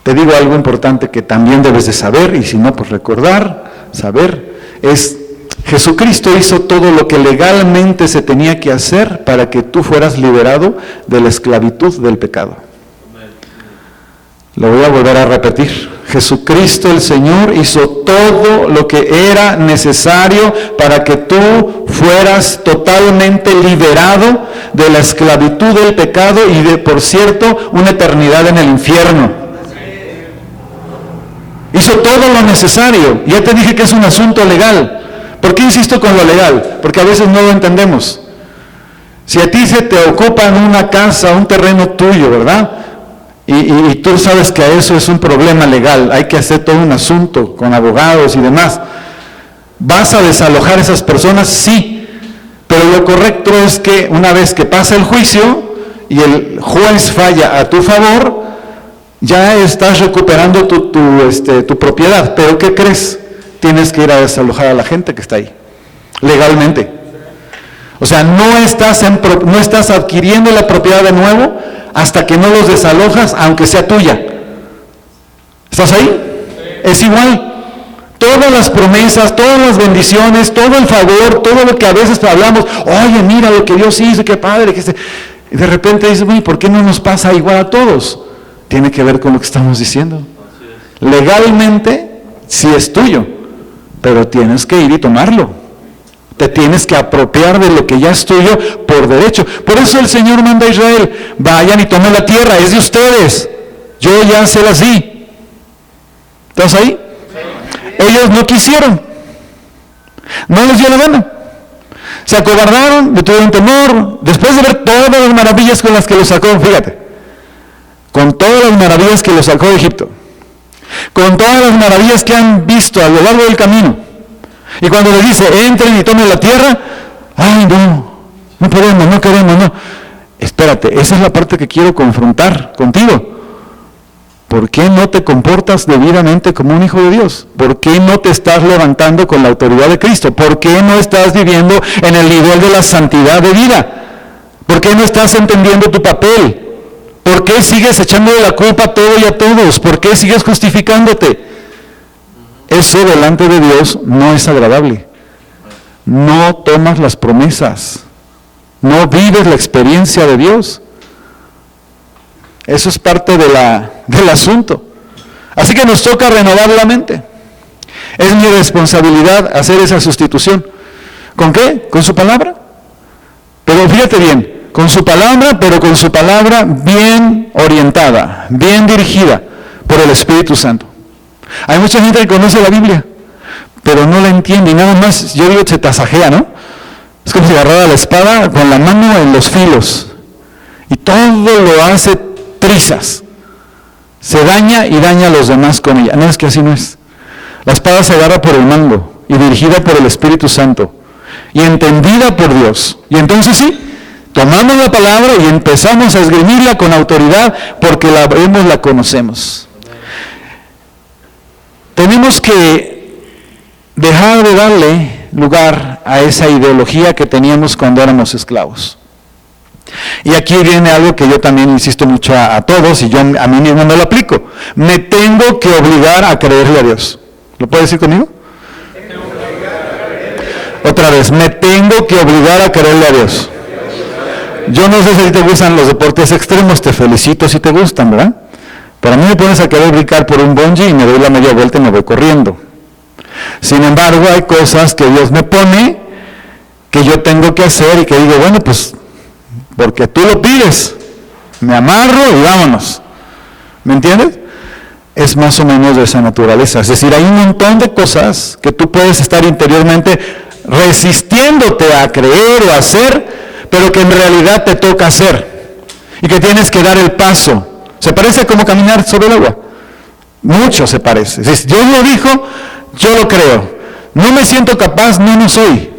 Te digo algo importante que también debes de saber, y si no, pues recordar, saber, es Jesucristo hizo todo lo que legalmente se tenía que hacer para que tú fueras liberado de la esclavitud del pecado. Lo voy a volver a repetir. Jesucristo el Señor hizo todo lo que era necesario para que tú fueras totalmente liberado de la esclavitud del pecado y de, por cierto, una eternidad en el infierno. Hizo todo lo necesario. Ya te dije que es un asunto legal. ¿Por qué insisto con lo legal? Porque a veces no lo entendemos. Si a ti se te ocupa en una casa, un terreno tuyo, ¿verdad? Y tú sabes que eso es un problema legal, hay que hacer todo un asunto con abogados y demás. ¿Vas a desalojar a esas personas? Sí, pero lo correcto es que una vez que pasa el juicio y el juez falla a tu favor, ya estás recuperando tu propiedad. ¿Pero qué crees? Tienes que ir a desalojar a la gente que está ahí, legalmente. O sea, no estás adquiriendo la propiedad de nuevo hasta que no los desalojas, aunque sea tuya. ¿Estás ahí? Es igual. Todas las promesas, todas las bendiciones, todo el favor, todo lo que a veces hablamos, oye, mira lo que Dios hizo, qué padre. Y de repente dices, bueno, ¿por qué no nos pasa igual a todos? Tiene que ver con lo que estamos diciendo. Legalmente, sí es tuyo, pero tienes que ir y tomarlo. Te tienes que apropiar de lo que ya es tuyo por derecho. Por eso el Señor manda a Israel, vayan y tomen la tierra, es de ustedes. Yo ya se las di. ¿Estás ahí? Ellos no quisieron. No les dio la gana. Se acobardaron, le tuvieron temor. Después de ver todas las maravillas con las que los sacó, fíjate. con todas las maravillas que los sacó de Egipto, con todas las maravillas que han visto a lo largo del camino. Y cuando le dice, entren y tomen la tierra, ay no podemos, no queremos, no. Espérate, esa es la parte que quiero confrontar contigo. ¿Por qué no te comportas debidamente como un hijo de Dios? ¿Por qué no te estás levantando con la autoridad de Cristo? ¿Por qué no estás viviendo en el nivel de la santidad de vida? ¿Por qué no estás entendiendo tu papel? ¿Por qué sigues echándole la culpa a todo y a todos? ¿Por qué sigues justificándote? Eso delante de Dios no es agradable. No tomas las promesas. No vives la experiencia de Dios. Eso es parte del asunto. Así que nos toca renovar la mente. Es mi responsabilidad hacer esa sustitución. ¿Con qué? Con su palabra. Pero fíjate bien, con su palabra, pero con su palabra bien orientada, bien dirigida por el Espíritu Santo. Hay mucha gente que conoce la Biblia, pero no la entiende y nada más, yo digo, se tasajea, ¿no? Es como si agarrara la espada con la mano en los filos y todo lo hace trizas. Se daña y daña a los demás con ella. No, es que así no es. La espada se agarra por el mango y dirigida por el Espíritu Santo y entendida por Dios. Y entonces sí, tomamos la palabra y empezamos a esgrimirla con autoridad porque la vemos, la conocemos. Tenemos que dejar de darle lugar a esa ideología que teníamos cuando éramos esclavos. Y aquí viene algo que yo también insisto mucho a todos y yo a mí mismo me lo aplico. Me tengo que obligar a creerle a Dios. ¿Lo puede decir conmigo? Otra vez, me tengo que obligar a creerle a Dios. Yo no sé si te gustan los deportes extremos, te felicito si te gustan, ¿verdad? Pero a mí me pones a querer brincar por un bungee y me doy la media vuelta y me voy corriendo. Sin embargo, hay cosas que Dios me pone que yo tengo que hacer y que digo, bueno, pues porque tú lo pides, me amarro y vámonos. ¿Me entiendes? Es más o menos de esa naturaleza. Es decir, hay un montón de cosas que tú puedes estar interiormente resistiéndote a creer o a hacer, pero que en realidad te toca hacer y que tienes que dar el paso. ¿Se parece como caminar sobre el agua? Mucho se parece. Si Dios lo dijo, yo lo creo. No me siento capaz, no soy.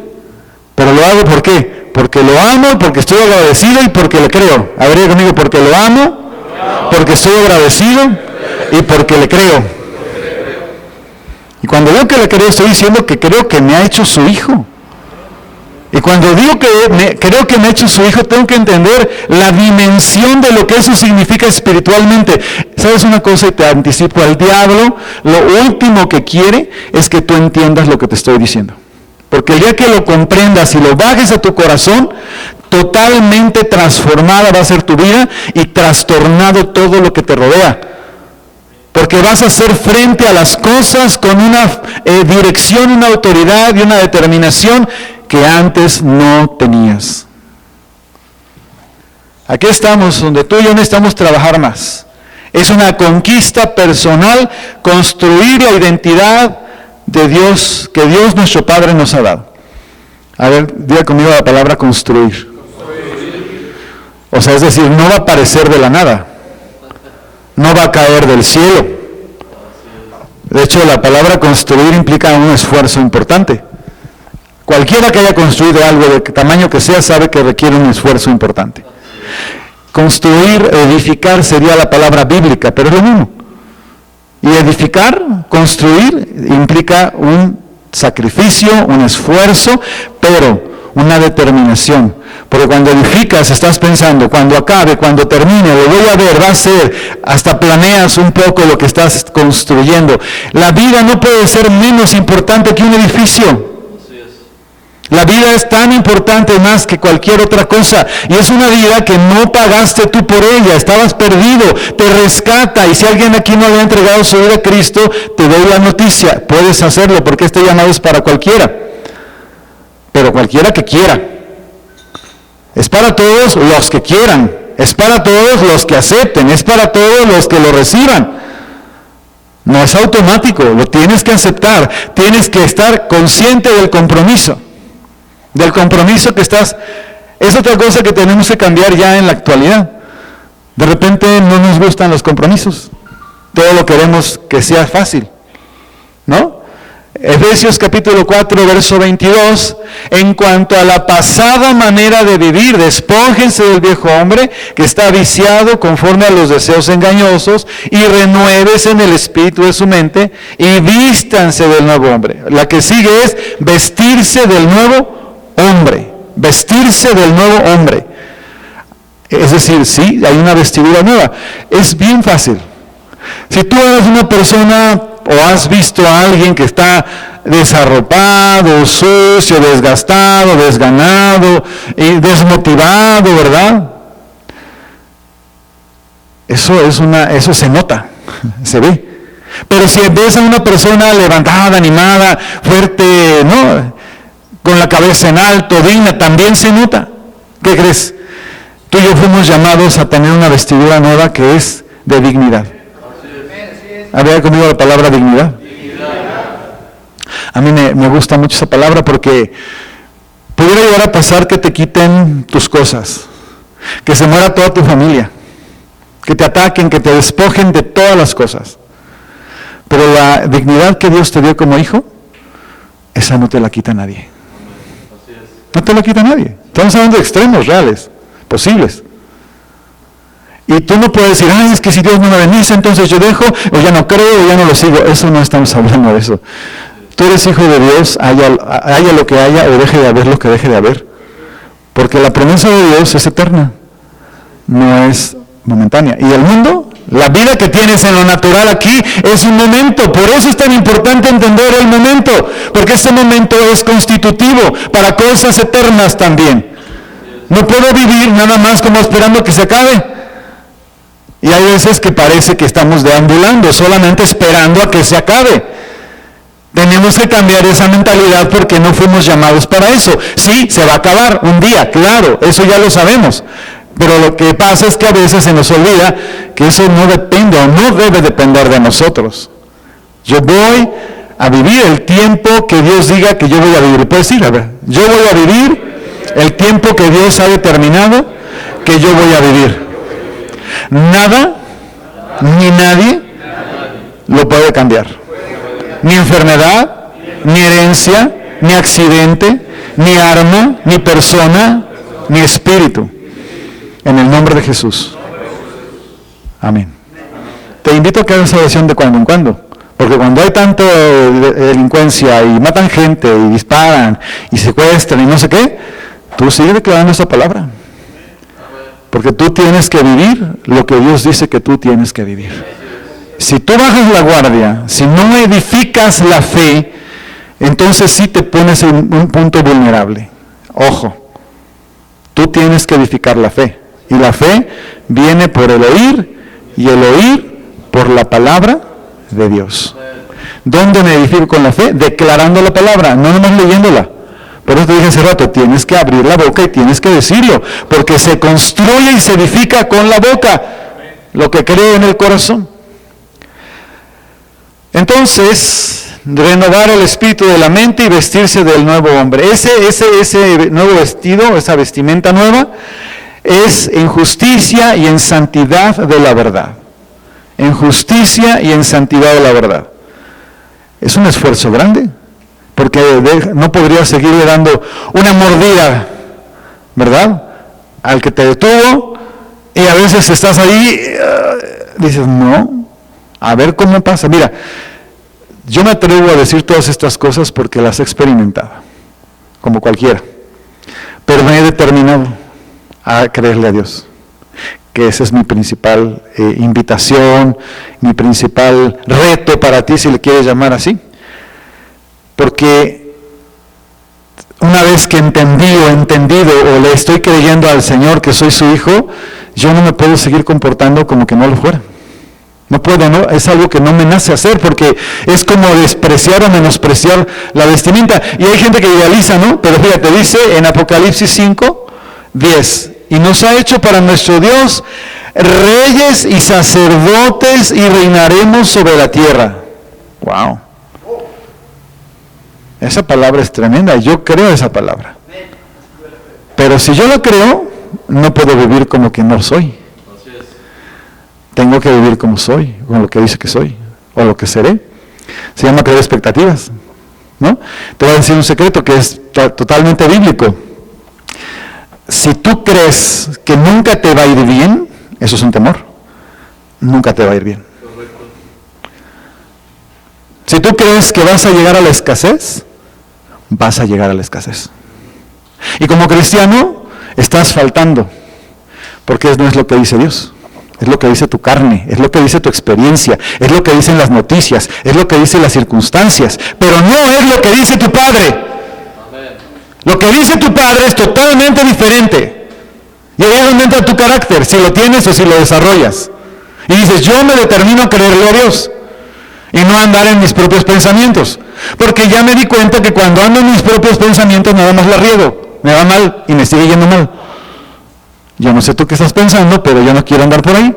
Pero lo hago ¿por qué? Porque lo amo, porque estoy agradecido y porque le creo. A ver conmigo, porque lo amo, porque estoy agradecido y porque le creo. Y cuando digo que le creo, estoy diciendo que creo que me ha hecho su hijo. Y cuando digo que creo que me ha hecho su hijo, tengo que entender la dimensión de lo que eso significa espiritualmente. ¿Sabes una cosa? Y te anticipo, al diablo, lo último que quiere es que tú entiendas lo que te estoy diciendo. Porque el día que lo comprendas y lo bajes a tu corazón, totalmente transformada va a ser tu vida y trastornado todo lo que te rodea. Porque vas a hacer frente a las cosas con una dirección, una autoridad y una determinación que antes no tenías. Aquí estamos, donde tú y yo necesitamos trabajar más. Es una conquista personal, construir la identidad de Dios, que Dios nuestro Padre nos ha dado. A ver, diga conmigo la palabra construir. O sea, es decir, no va a aparecer de la nada. No va a caer del cielo. De hecho, la palabra construir implica un esfuerzo importante. Cualquiera que haya construido algo de tamaño que sea sabe que requiere un esfuerzo importante. Construir, edificar sería la palabra bíblica, pero es lo mismo. Y edificar, construir, implica un sacrificio, un esfuerzo, pero una determinación. Porque cuando edificas estás pensando, cuando acabe, cuando termine, lo voy a ver, va a ser, hasta planeas un poco lo que estás construyendo. La vida no puede ser menos importante que un edificio. La vida es tan importante más que cualquier otra cosa. Y es una vida que no pagaste tú por ella. Estabas perdido. Te rescata. Y si alguien aquí no le ha entregado su vida a Cristo, te doy la noticia. Puedes hacerlo porque este llamado es para cualquiera. Pero cualquiera que quiera. Es para todos los que quieran. Es para todos los que acepten. Es para todos los que lo reciban. No es automático. Lo tienes que aceptar. Tienes que estar consciente del compromiso. Del compromiso que estás, es otra cosa que tenemos que cambiar ya en la actualidad. De repente no nos gustan los compromisos. Todo lo queremos que sea fácil, ¿no? Efesios capítulo 4, verso 22, en cuanto a la pasada manera de vivir, despójense del viejo hombre que está viciado conforme a los deseos engañosos y renuévese en el espíritu de su mente y vístanse del nuevo hombre. La que sigue es vestirse del nuevo hombre, vestirse del nuevo hombre. Es decir, sí, hay una vestidura nueva. Es bien fácil. Si tú eres una persona o has visto a alguien que está desarropado, sucio, desgastado, desganado y desmotivado, ¿verdad? Eso se nota, se ve. Pero si ves a una persona levantada, animada, fuerte, ¿no?, con la cabeza en alto, digna, también se nota. ¿Qué crees? Tú y yo fuimos llamados a tener una vestidura nueva que es de dignidad. ¿Había conmigo la palabra dignidad? A mí me gusta mucho esa palabra porque pudiera llegar a pasar que te quiten tus cosas, que se muera toda tu familia, que te ataquen, que te despojen de todas las cosas. Pero la dignidad que Dios te dio como hijo, esa no te la quita nadie. No te la quita nadie. Estamos hablando de extremos reales, posibles. Y tú no puedes decir, ay, es que si Dios no me bendice, entonces yo dejo, o ya no creo, o ya no lo sigo. Eso no estamos hablando de eso. Tú eres hijo de Dios, haya lo que haya, o deje de haber lo que deje de haber. Porque la promesa de Dios es eterna, no es momentánea. Y el mundo, la vida que tienes en lo natural aquí, es un momento. Por eso es tan importante entender el momento, porque este momento es constitutivo para cosas eternas también. No puedo vivir nada más como esperando que se acabe. Y hay veces que parece que estamos deambulando, solamente esperando a que se acabe. Tenemos que cambiar esa mentalidad porque no fuimos llamados para eso. Sí, se va a acabar un día, claro, eso ya lo sabemos. Pero lo que pasa es que a veces se nos olvida que eso no depende o no debe depender de nosotros. Yo voy a vivir el tiempo que Dios diga que yo voy a vivir. Puedes decir, a ver, yo voy a vivir el tiempo que Dios ha determinado que yo voy a vivir. Nada, ni nadie lo puede cambiar. Ni enfermedad, ni herencia, ni accidente, ni arma, ni persona, ni espíritu. En el nombre de Jesús. Amén. Te invito a que hagas oración de cuando en cuando. Porque cuando hay tanta delincuencia y matan gente y disparan y secuestran y no sé qué, tú sigue declarando esa palabra. Porque tú tienes que vivir lo que Dios dice que tú tienes que vivir. Si tú bajas la guardia, si no edificas la fe, entonces sí te pones en un punto vulnerable. Ojo, tú tienes que edificar la fe. Y la fe viene por el oír y el oír por la palabra de Dios. ¿Dónde me edifico con la fe? Declarando la palabra, no nomás leyéndola. Por eso te dije hace rato, tienes que abrir la boca y tienes que decirlo, porque se construye y se edifica con la boca lo que cree en el corazón. Entonces, renovar el espíritu de la mente y vestirse del nuevo hombre. Ese nuevo vestido, esa vestimenta nueva, es en justicia y en santidad de la verdad. En justicia y en santidad de la verdad. Es un esfuerzo grande. Porque no podrías seguirle dando una mordida, ¿verdad?, al que te detuvo, y a veces estás ahí, dices, no, a ver cómo pasa. Mira, yo me atrevo a decir todas estas cosas porque las he experimentado, como cualquiera, pero me he determinado a creerle a Dios, que esa es mi principal invitación, mi principal reto para ti, si le quieres llamar así. Porque una vez que entendí o entendido o le estoy creyendo al Señor que soy su hijo, yo no me puedo seguir comportando como que no lo fuera. No puedo, ¿no? Es algo que no me nace hacer porque es como despreciar o menospreciar la vestimenta. Y hay gente que idealiza, ¿no? Pero fíjate, dice en Apocalipsis 5, 10, y nos ha hecho para nuestro Dios reyes y sacerdotes y reinaremos sobre la tierra. ¡Wow! Esa palabra es tremenda, yo creo esa palabra. Pero si yo la creo, no puedo vivir como que no soy. tengo que vivir como soy, con lo que dice que soy, o lo que seré. Se llama crear expectativas, ¿no? Te voy a decir un secreto que es totalmente bíblico. Si tú crees que nunca te va a ir bien, eso es un temor. Nunca te va a ir bien. Si tú crees que vas a llegar a la escasez, vas a llegar a la escasez. Y como cristiano, estás faltando, porque no es lo que dice Dios. Es lo que dice tu carne, es lo que dice tu experiencia, es lo que dicen las noticias, es lo que dicen las circunstancias, pero no es lo que dice tu Padre. Amén. Lo que dice tu Padre es totalmente diferente. Y ahí es donde entra tu carácter, si lo tienes o si lo desarrollas. Y dices, yo me determino a creerle a Dios y no andar en mis propios pensamientos. Porque ya me di cuenta que cuando ando en mis propios pensamientos nada más la riego, me va mal y me sigue yendo mal. Yo no sé tú qué estás pensando, pero yo no quiero andar por ahí.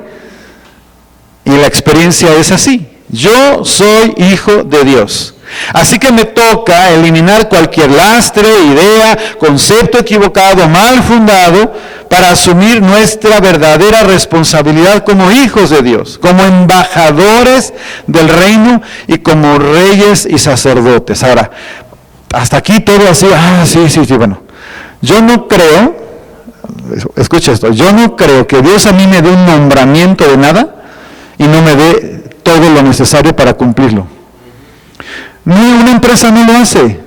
Y la experiencia es así. Yo soy hijo de Dios. Así que me toca eliminar cualquier lastre, idea, concepto equivocado, mal fundado, para asumir nuestra verdadera responsabilidad como hijos de Dios, como embajadores del reino y como reyes y sacerdotes. Ahora, hasta aquí todo así, sí, bueno. Yo no creo, escucha esto, yo no creo que Dios a mí me dé un nombramiento de nada y no me dé todo lo necesario para cumplirlo. Ni una empresa no lo hace.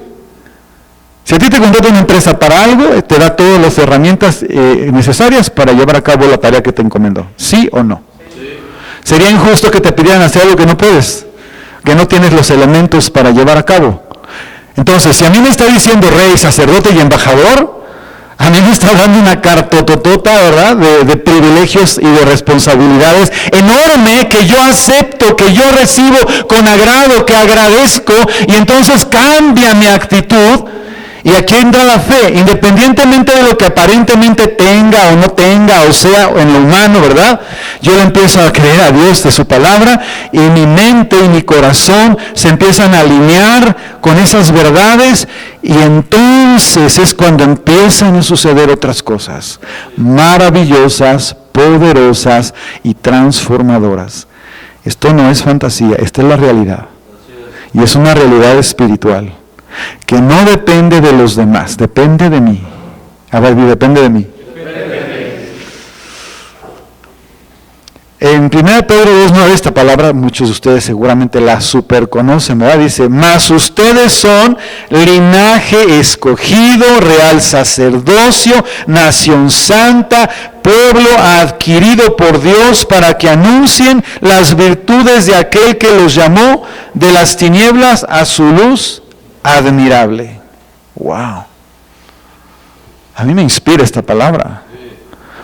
Si a ti te contrata una empresa para algo, te da todas las herramientas necesarias para llevar a cabo la tarea que te encomendó. ¿Sí o no? Sí. Sería injusto que te pidieran hacer algo que no puedes, que no tienes los elementos para llevar a cabo. Entonces, si a mí me está diciendo rey, sacerdote y embajador, a mí me está dando una cartototota, ¿verdad?, de privilegios y de responsabilidades enorme que yo acepto, que yo recibo con agrado, que agradezco, y entonces cambia mi actitud. Y aquí entra la fe, independientemente de lo que aparentemente tenga o no tenga, o sea, en lo humano, ¿verdad? Yo le empiezo a creer a Dios de su palabra y mi mente y mi corazón se empiezan a alinear con esas verdades y entonces es cuando empiezan a suceder otras cosas maravillosas, poderosas y transformadoras. Esto no es fantasía, esta es la realidad. Y es una realidad espiritual que no depende de los demás, depende de mí. A ver, depende de mí. En 1 Pedro 2:9, esta palabra muchos de ustedes seguramente la super conocen, ¿verdad? Dice, mas ustedes son linaje escogido, real sacerdocio, nación santa, pueblo adquirido por Dios para que anuncien las virtudes de aquel que los llamó de las tinieblas a su luz admirable. Wow. A mí me inspira esta palabra.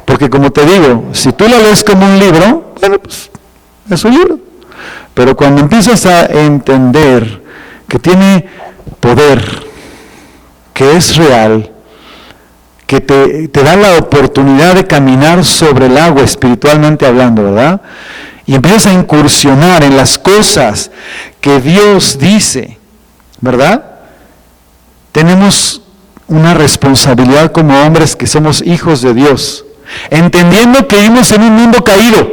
Porque como te digo, si tú la lees como un libro, bueno, pues es un libro. Pero cuando empiezas a entender que tiene poder, que es real, que te da la oportunidad de caminar sobre el agua espiritualmente hablando, ¿verdad? Y empiezas a incursionar en las cosas que Dios dice, ¿verdad? Tenemos una responsabilidad como hombres que somos hijos de Dios, entendiendo que vivimos en un mundo caído,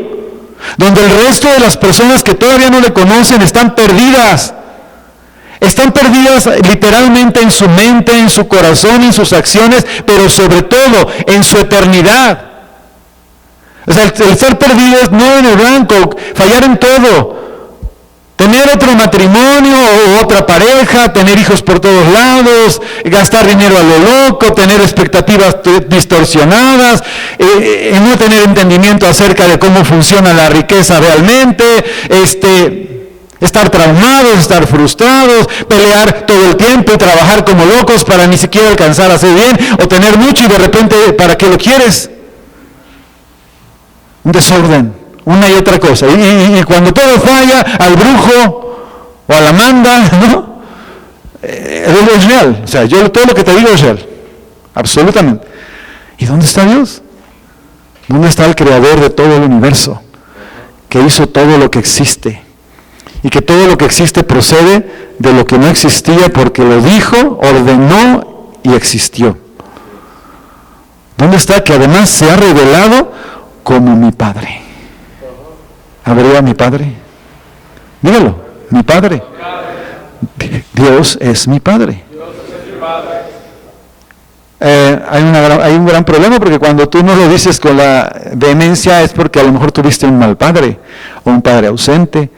donde el resto de las personas que todavía no le conocen están perdidas literalmente en su mente, en su corazón, en sus acciones, pero sobre todo en su eternidad. O sea, el ser perdido es no en el blanco, fallar en todo. Tener otro matrimonio o otra pareja, tener hijos por todos lados, gastar dinero a lo loco, tener expectativas distorsionadas, no tener entendimiento acerca de cómo funciona la riqueza realmente, estar traumados, estar frustrados, pelear todo el tiempo y trabajar como locos para ni siquiera alcanzar a hacer bien, o tener mucho y de repente, ¿para qué lo quieres? Un desorden. Una y otra cosa. Y cuando todo falla, al brujo o a la manda, ¿no? Es real. O sea, todo lo que te digo es real. Absolutamente. ¿Y dónde está Dios? ¿Dónde está el creador de todo el universo? Que hizo todo lo que existe. Y que todo lo que existe procede de lo que no existía porque lo dijo, ordenó y existió. ¿Dónde está? Que además se ha revelado como mi Padre. A ver, diga mi Padre. Dígalo, mi Padre. Dios es mi Padre. Hay un gran problema, porque cuando tú no lo dices con la vehemencia es porque a lo mejor tuviste un mal padre o un padre ausente.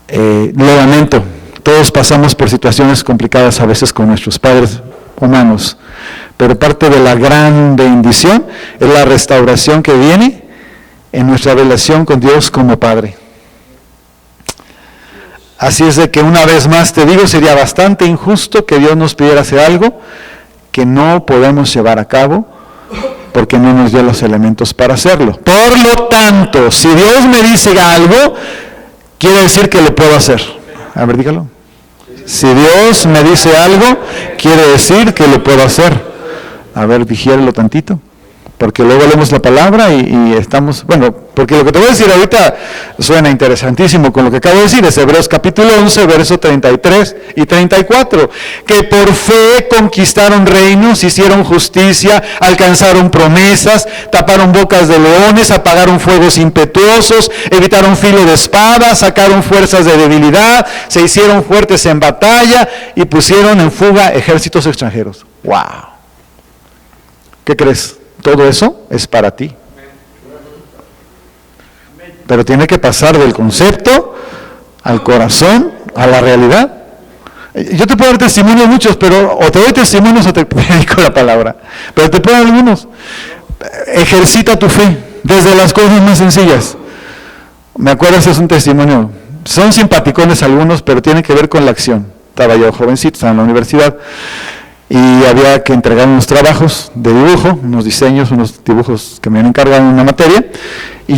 Lo lamento, todos pasamos por situaciones complicadas a veces con nuestros padres humanos, pero parte de la gran bendición es la restauración que viene en nuestra relación con Dios como Padre. Así es de que una vez más te digo, sería bastante injusto que Dios nos pidiera hacer algo que no podemos llevar a cabo porque no nos dio los elementos para hacerlo. Por lo tanto, si Dios me dice algo, quiere decir que lo puedo hacer. A ver, dígalo. Si Dios me dice algo, quiere decir que lo puedo hacer. A ver, digiérelo tantito. Porque luego leemos la palabra y estamos, bueno, porque lo que te voy a decir ahorita suena interesantísimo con lo que acabo de decir, es Hebreos capítulo 11, versos 33 y 34, que por fe conquistaron reinos, hicieron justicia, alcanzaron promesas, taparon bocas de leones, apagaron fuegos impetuosos, evitaron filo de espada, sacaron fuerzas de debilidad, se hicieron fuertes en batalla y pusieron en fuga ejércitos extranjeros. ¡Wow! ¿Qué crees? Todo eso es para ti. Pero tiene que pasar del concepto al corazón, a la realidad. Yo te puedo dar testimonios muchos, pero o te doy testimonios o te predico la palabra. Pero te puedo dar algunos. Ejercita tu fe desde las cosas más sencillas. Me acuerdo, ese es un testimonio. Son simpaticones algunos, pero tienen que ver con la acción. Estaba yo jovencito, estaba en la universidad. Y había que entregar unos trabajos de dibujo, unos diseños, unos dibujos que me habían encargado en una materia, y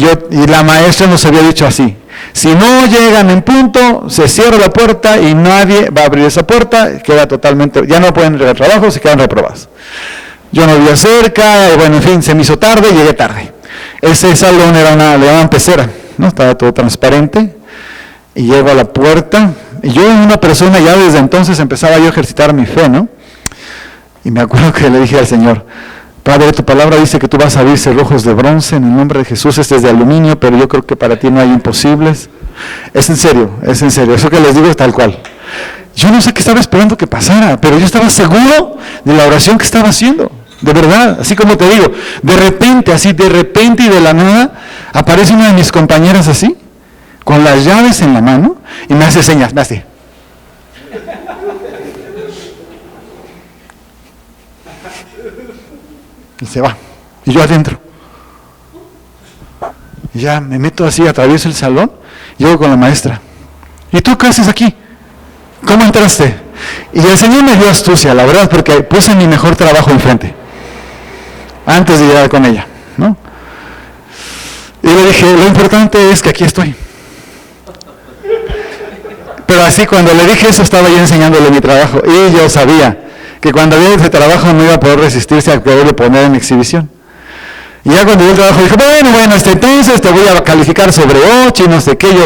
la maestra nos había dicho así: si no llegan en punto, se cierra la puerta y nadie va a abrir esa puerta, queda totalmente, ya no pueden entregar trabajos y quedan reprobados. Yo no vivía cerca, y bueno, en fin, se me hizo tarde, llegué tarde. Ese salón le llamaban pecera, ¿no? Estaba todo transparente, y llego a la puerta, y yo, una persona, ya desde entonces empezaba yo a ejercitar mi fe, ¿no? Y me acuerdo que le dije al Señor: Padre, tu palabra dice que tú vas a abrir cerrojos de bronce en el nombre de Jesús. Este es de aluminio, pero yo creo que para ti no hay imposibles. Es en serio, eso que les digo es tal cual. Yo no sé qué estaba esperando que pasara, pero yo estaba seguro de la oración que estaba haciendo. De verdad, así como te digo, de repente y de la nada, aparece una de mis compañeras así, con las llaves en la mano, y me hace señas, me hace. Y se va, y yo adentro. Y ya me meto así, atravieso el salón, llego con la maestra. ¿Y tú qué haces aquí? ¿Cómo entraste? Y el Señor me dio astucia, la verdad, porque puse mi mejor trabajo enfrente, antes de llegar con ella, ¿no? Y le dije: lo importante es que aquí estoy. Pero así, cuando le dije eso, estaba yo enseñándole mi trabajo, y yo sabía que cuando había ese trabajo no iba a poder resistirse a poderlo poner en exhibición. Y ya cuando yo el trabajo dije: bueno, entonces te voy a calificar sobre 8 y no sé qué. Yo,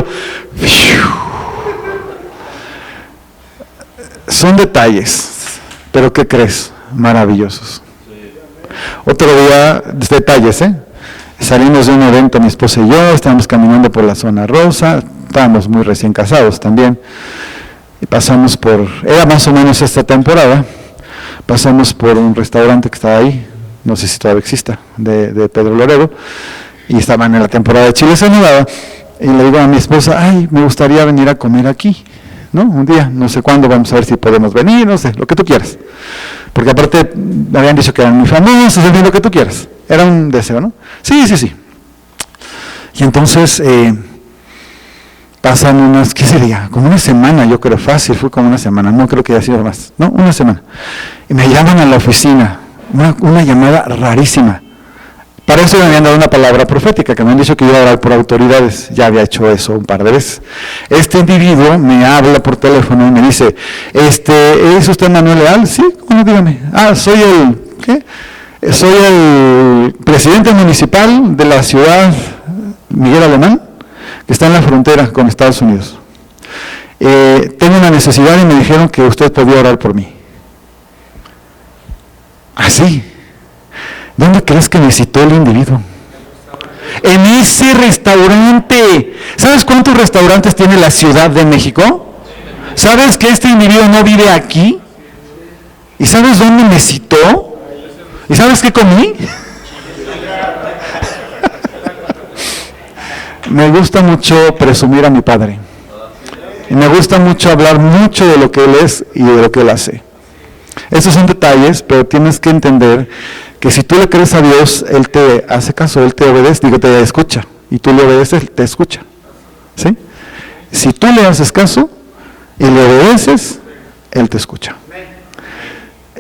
son detalles, pero ¿qué crees? Maravillosos. Otro día, detalles, salimos de un evento, mi esposa y yo, estábamos caminando por la zona rosa, estábamos muy recién casados también, y pasamos era más o menos esta temporada, pasamos por un restaurante que estaba ahí, no sé si todavía exista, de Pedro Loredo, y estaban en la temporada de chiles en nogada, y le digo a mi esposa: ay, me gustaría venir a comer aquí, ¿no? Un día, no sé cuándo, vamos a ver si podemos venir, no sé, lo que tú quieras. Porque aparte me habían dicho que eran muy famosos, en fin, lo que tú quieras. Era un deseo, ¿no? Sí. Y entonces pasan unas, ¿qué sería? Como una semana, yo creo, fácil, fue como una semana, no creo que haya sido más, ¿no? Una semana. Y me llaman a la oficina, una llamada rarísima. Para eso me habían dado una palabra profética, que me han dicho que iba a orar por autoridades. Ya había hecho eso un par de veces. Este individuo me habla por teléfono y me dice: ¿es usted Manuel Leal? Sí, bueno, dígame. Soy el presidente municipal de la ciudad Miguel Alemán, que está en la frontera con Estados Unidos. Tengo una necesidad y me dijeron que usted podía orar por mí. ¿Así? ¿Dónde crees que me citó el individuo? en ese restaurante. ¿Sabes cuántos restaurantes tiene la Ciudad de México? ¿Sabes que este individuo no vive aquí? ¿Y sabes dónde me citó? ¿Y sabes qué comí? Me gusta mucho presumir a mi padre. Y me gusta mucho hablar mucho de lo que él es y de lo que él hace. Esos son detalles, pero tienes que entender que si tú le crees a Dios, Él te hace caso, Él te obedece, te escucha. Y tú le obedeces, Él te escucha. ¿Sí? Si tú le haces caso y le obedeces, Él te escucha.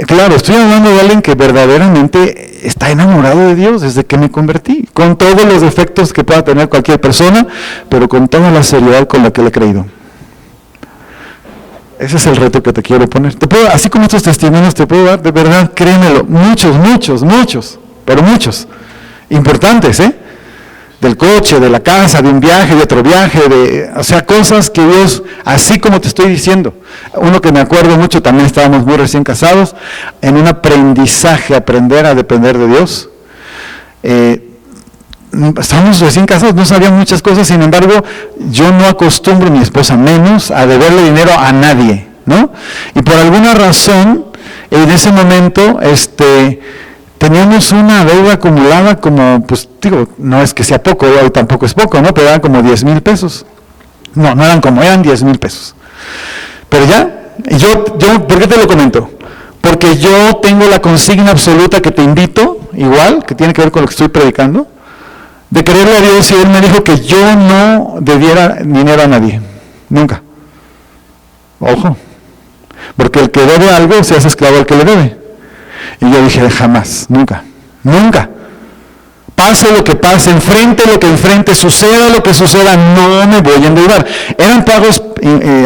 Claro, estoy hablando de alguien que verdaderamente está enamorado de Dios desde que me convertí, con todos los defectos que pueda tener cualquier persona, pero con toda la seriedad con la que le he creído. Ese es el reto que te quiero poner. Así como estos testimonios te puedo dar, de verdad, créemelo, muchos, pero muchos, importantes, del coche, de la casa, de un viaje, de otro viaje, o sea, cosas que Dios, así como te estoy diciendo. Uno que me acuerdo mucho, también estábamos muy recién casados, en un aprendizaje, aprender a depender de Dios. Estábamos recién casados, no sabían muchas cosas, sin embargo, yo no acostumbro, mi esposa menos, a deberle dinero a nadie, ¿no? Y por alguna razón, en ese momento, teníamos una deuda acumulada como, pues digo, no es que sea poco, hoy tampoco es poco, ¿no? Pero eran como 10,000 pesos. No eran 10,000 pesos. Pero ya, yo, ¿por qué te lo comento? Porque yo tengo la consigna absoluta que te invito, igual, que tiene que ver con lo que estoy predicando, de creerle a Dios, y Él me dijo que yo no debiera dinero a nadie, nunca. Ojo, porque el que debe algo se hace esclavo al que le debe. Y yo dije, jamás, nunca. Pase lo que pase, enfrente lo que enfrente, suceda lo que suceda, no me voy a endeudar. Eran pagos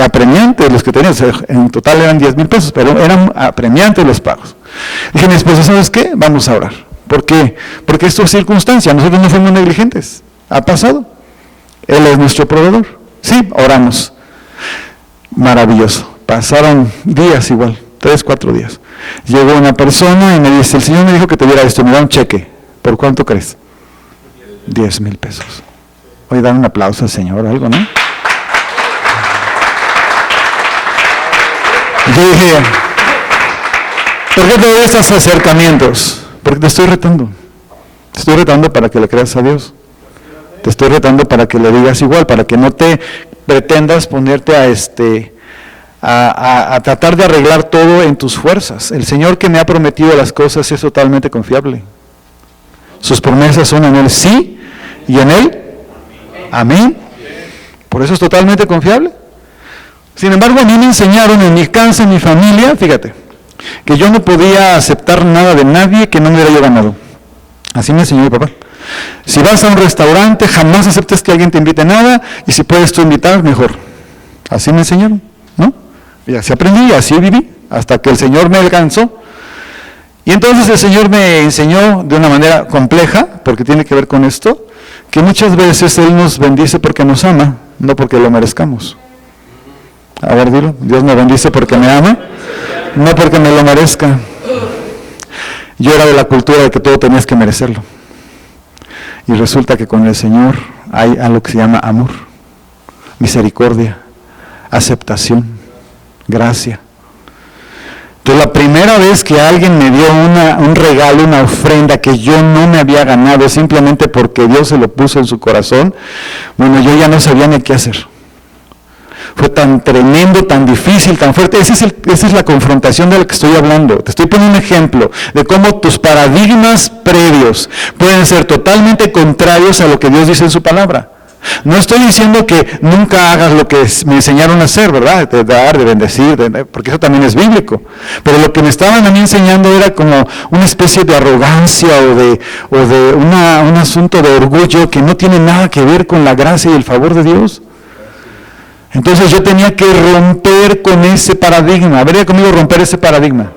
apremiantes los que tenía, o sea, en total eran 10,000 pesos, pero eran apremiantes los pagos. Dije a mi esposa, ¿sabes qué? Vamos a orar. ¿Por qué? Porque esto es circunstancia, nosotros no fuimos negligentes, ha pasado. Él es nuestro proveedor. Sí, oramos. Maravilloso. Pasaron días igual, 3, 4 días. Llegó una persona y me dice, el Señor me dijo que te diera esto, me da un cheque. ¿Por cuánto crees? 10,000 pesos. Oye, dan un aplauso al Señor o algo, ¿no? Yo dije, ¿por qué te doy estos acercamientos? Porque te estoy retando. Te estoy retando para que le creas a Dios. Te estoy retando para que le digas igual, para que no te pretendas ponerte a tratar de arreglar todo en tus fuerzas. El Señor que me ha prometido las cosas es totalmente confiable. Sus promesas son en Él sí y en Él amén. Por eso es totalmente confiable. Sin embargo, a mí me enseñaron en mi casa, en mi familia, fíjate, que yo no podía aceptar nada de nadie que no me hubiera yo ganado. Así me enseñó mi papá. Si vas a un restaurante, jamás aceptes que alguien te invite nada, y si puedes tú invitar, mejor. Así me enseñaron, ¿no? Y así aprendí, y así viví, hasta que el Señor me alcanzó. Y entonces el Señor me enseñó de una manera compleja, porque tiene que ver con esto, que muchas veces Él nos bendice porque nos ama, no porque lo merezcamos. A ver, dilo, Dios me bendice porque me ama, no porque me lo merezca. Yo era de la cultura de que todo tenías que merecerlo. Y resulta que con el Señor hay algo que se llama amor, misericordia, aceptación, gracia. Entonces, la primera vez que alguien me dio un regalo, una ofrenda que yo no me había ganado, simplemente porque Dios se lo puso en su corazón, bueno, yo ya no sabía ni qué hacer. Fue tan tremendo, tan difícil, tan fuerte. Esa es la confrontación de la que estoy hablando. Te estoy poniendo un ejemplo de cómo tus paradigmas previos pueden ser totalmente contrarios a lo que Dios dice en su palabra. No estoy diciendo que nunca hagas lo que me enseñaron a hacer, ¿verdad? De dar, de bendecir, porque eso también es bíblico. Pero lo que me estaban a mí enseñando era como una especie de arrogancia o de un asunto de orgullo que no tiene nada que ver con la gracia y el favor de Dios. Entonces yo tenía que romper con ese paradigma. Vería conmigo romper ese paradigma.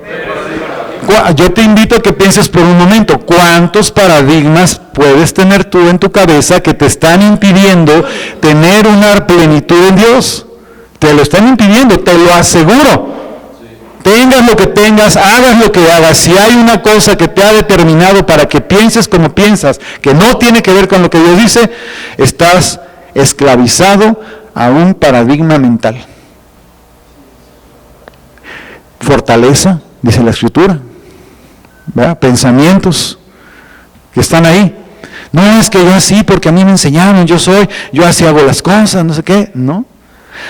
Yo te invito a que pienses por un momento, ¿cuántos paradigmas puedes tener tú en tu cabeza que te están impidiendo tener una plenitud en Dios? Te lo están impidiendo, te lo aseguro. Tengas lo que tengas, hagas lo que hagas, si hay una cosa que te ha determinado para que pienses como piensas, que no tiene que ver con lo que Dios dice, estás esclavizado a un paradigma mental. Fortaleza, dice la Escritura, ¿verdad? Pensamientos que están ahí. No es que yo así, porque a mí me enseñaron, yo así hago las cosas, no sé qué, no.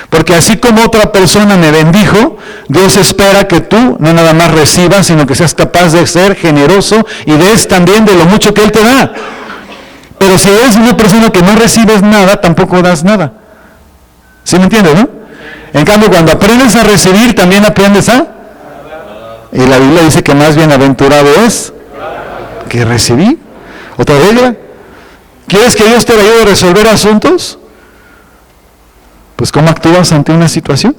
Porque así como otra persona me bendijo, Dios espera que tú no nada más recibas, sino que seas capaz de ser generoso y des también de lo mucho que Él te da. Pero si eres una persona que no recibes nada, tampoco das nada. ¿Sí me entiendes, no? En cambio, cuando aprendes a recibir, también aprendes a... Y la Biblia dice que más bienaventurado es que recibir. Otra regla. ¿Quieres que Dios te ayude a resolver asuntos? Pues ¿cómo actúas ante una situación?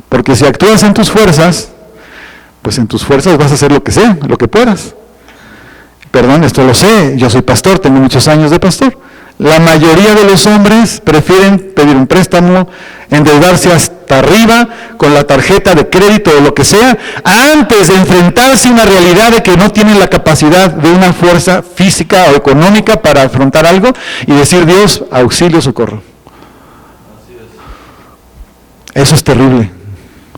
Porque si actúas en tus fuerzas, pues en tus fuerzas vas a hacer lo que sea, lo que puedas. Perdón, esto lo sé, yo soy pastor, tengo muchos años de pastor. La mayoría de los hombres prefieren pedir un préstamo, endeudarse hasta arriba con la tarjeta de crédito o lo que sea, antes de enfrentarse a una realidad de que no tienen la capacidad de una fuerza física o económica para afrontar algo y decir: Dios, auxilio, socorro. Eso es terrible,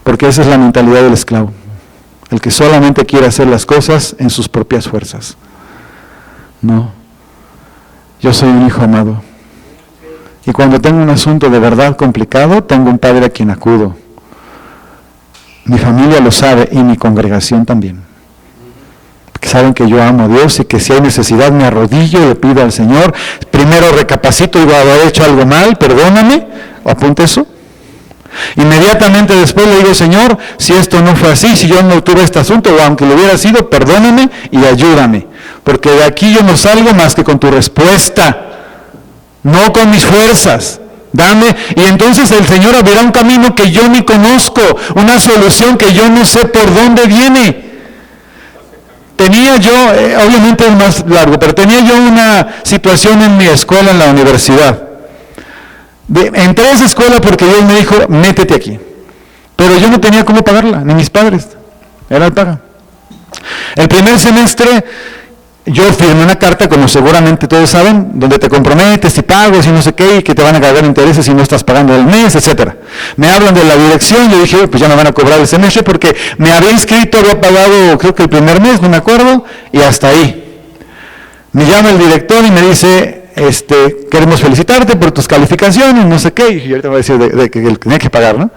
porque esa es la mentalidad del esclavo, el que solamente quiere hacer las cosas en sus propias fuerzas. No, yo soy un hijo amado, y cuando tengo un asunto de verdad complicado, tengo un padre a quien acudo. Mi familia lo sabe y mi congregación también, porque saben que yo amo a Dios y que si hay necesidad me arrodillo y le pido al Señor. Primero recapacito y digo: haber hecho algo mal, perdóname, apunte eso. Inmediatamente después le digo: Señor, si esto no fue así, si yo no tuve este asunto, o aunque lo hubiera sido, perdóname y ayúdame, porque de aquí yo no salgo más que con tu respuesta, no con mis fuerzas. Dame, y entonces el Señor abrirá un camino que yo ni conozco, una solución que yo no sé por dónde viene. Tenía yo, obviamente es más largo, pero tenía yo una situación en mi escuela, en la universidad. Entré a esa escuela porque Dios me dijo: métete aquí. Pero yo no tenía cómo pagarla, ni mis padres. Era el paga. El primer semestre yo firmé una carta, como seguramente todos saben, donde te comprometes y pagos y no sé qué, y que te van a cargar intereses si no estás pagando el mes, etcétera. Me hablan de la dirección, yo dije: pues ya me van a cobrar el semestre porque me había inscrito, había pagado creo que el primer mes, no me acuerdo, y hasta ahí. Me llama el director y me dice: queremos felicitarte por tus calificaciones, no sé qué, y ahorita me voy a decir de que tenía que pagar, ¿no?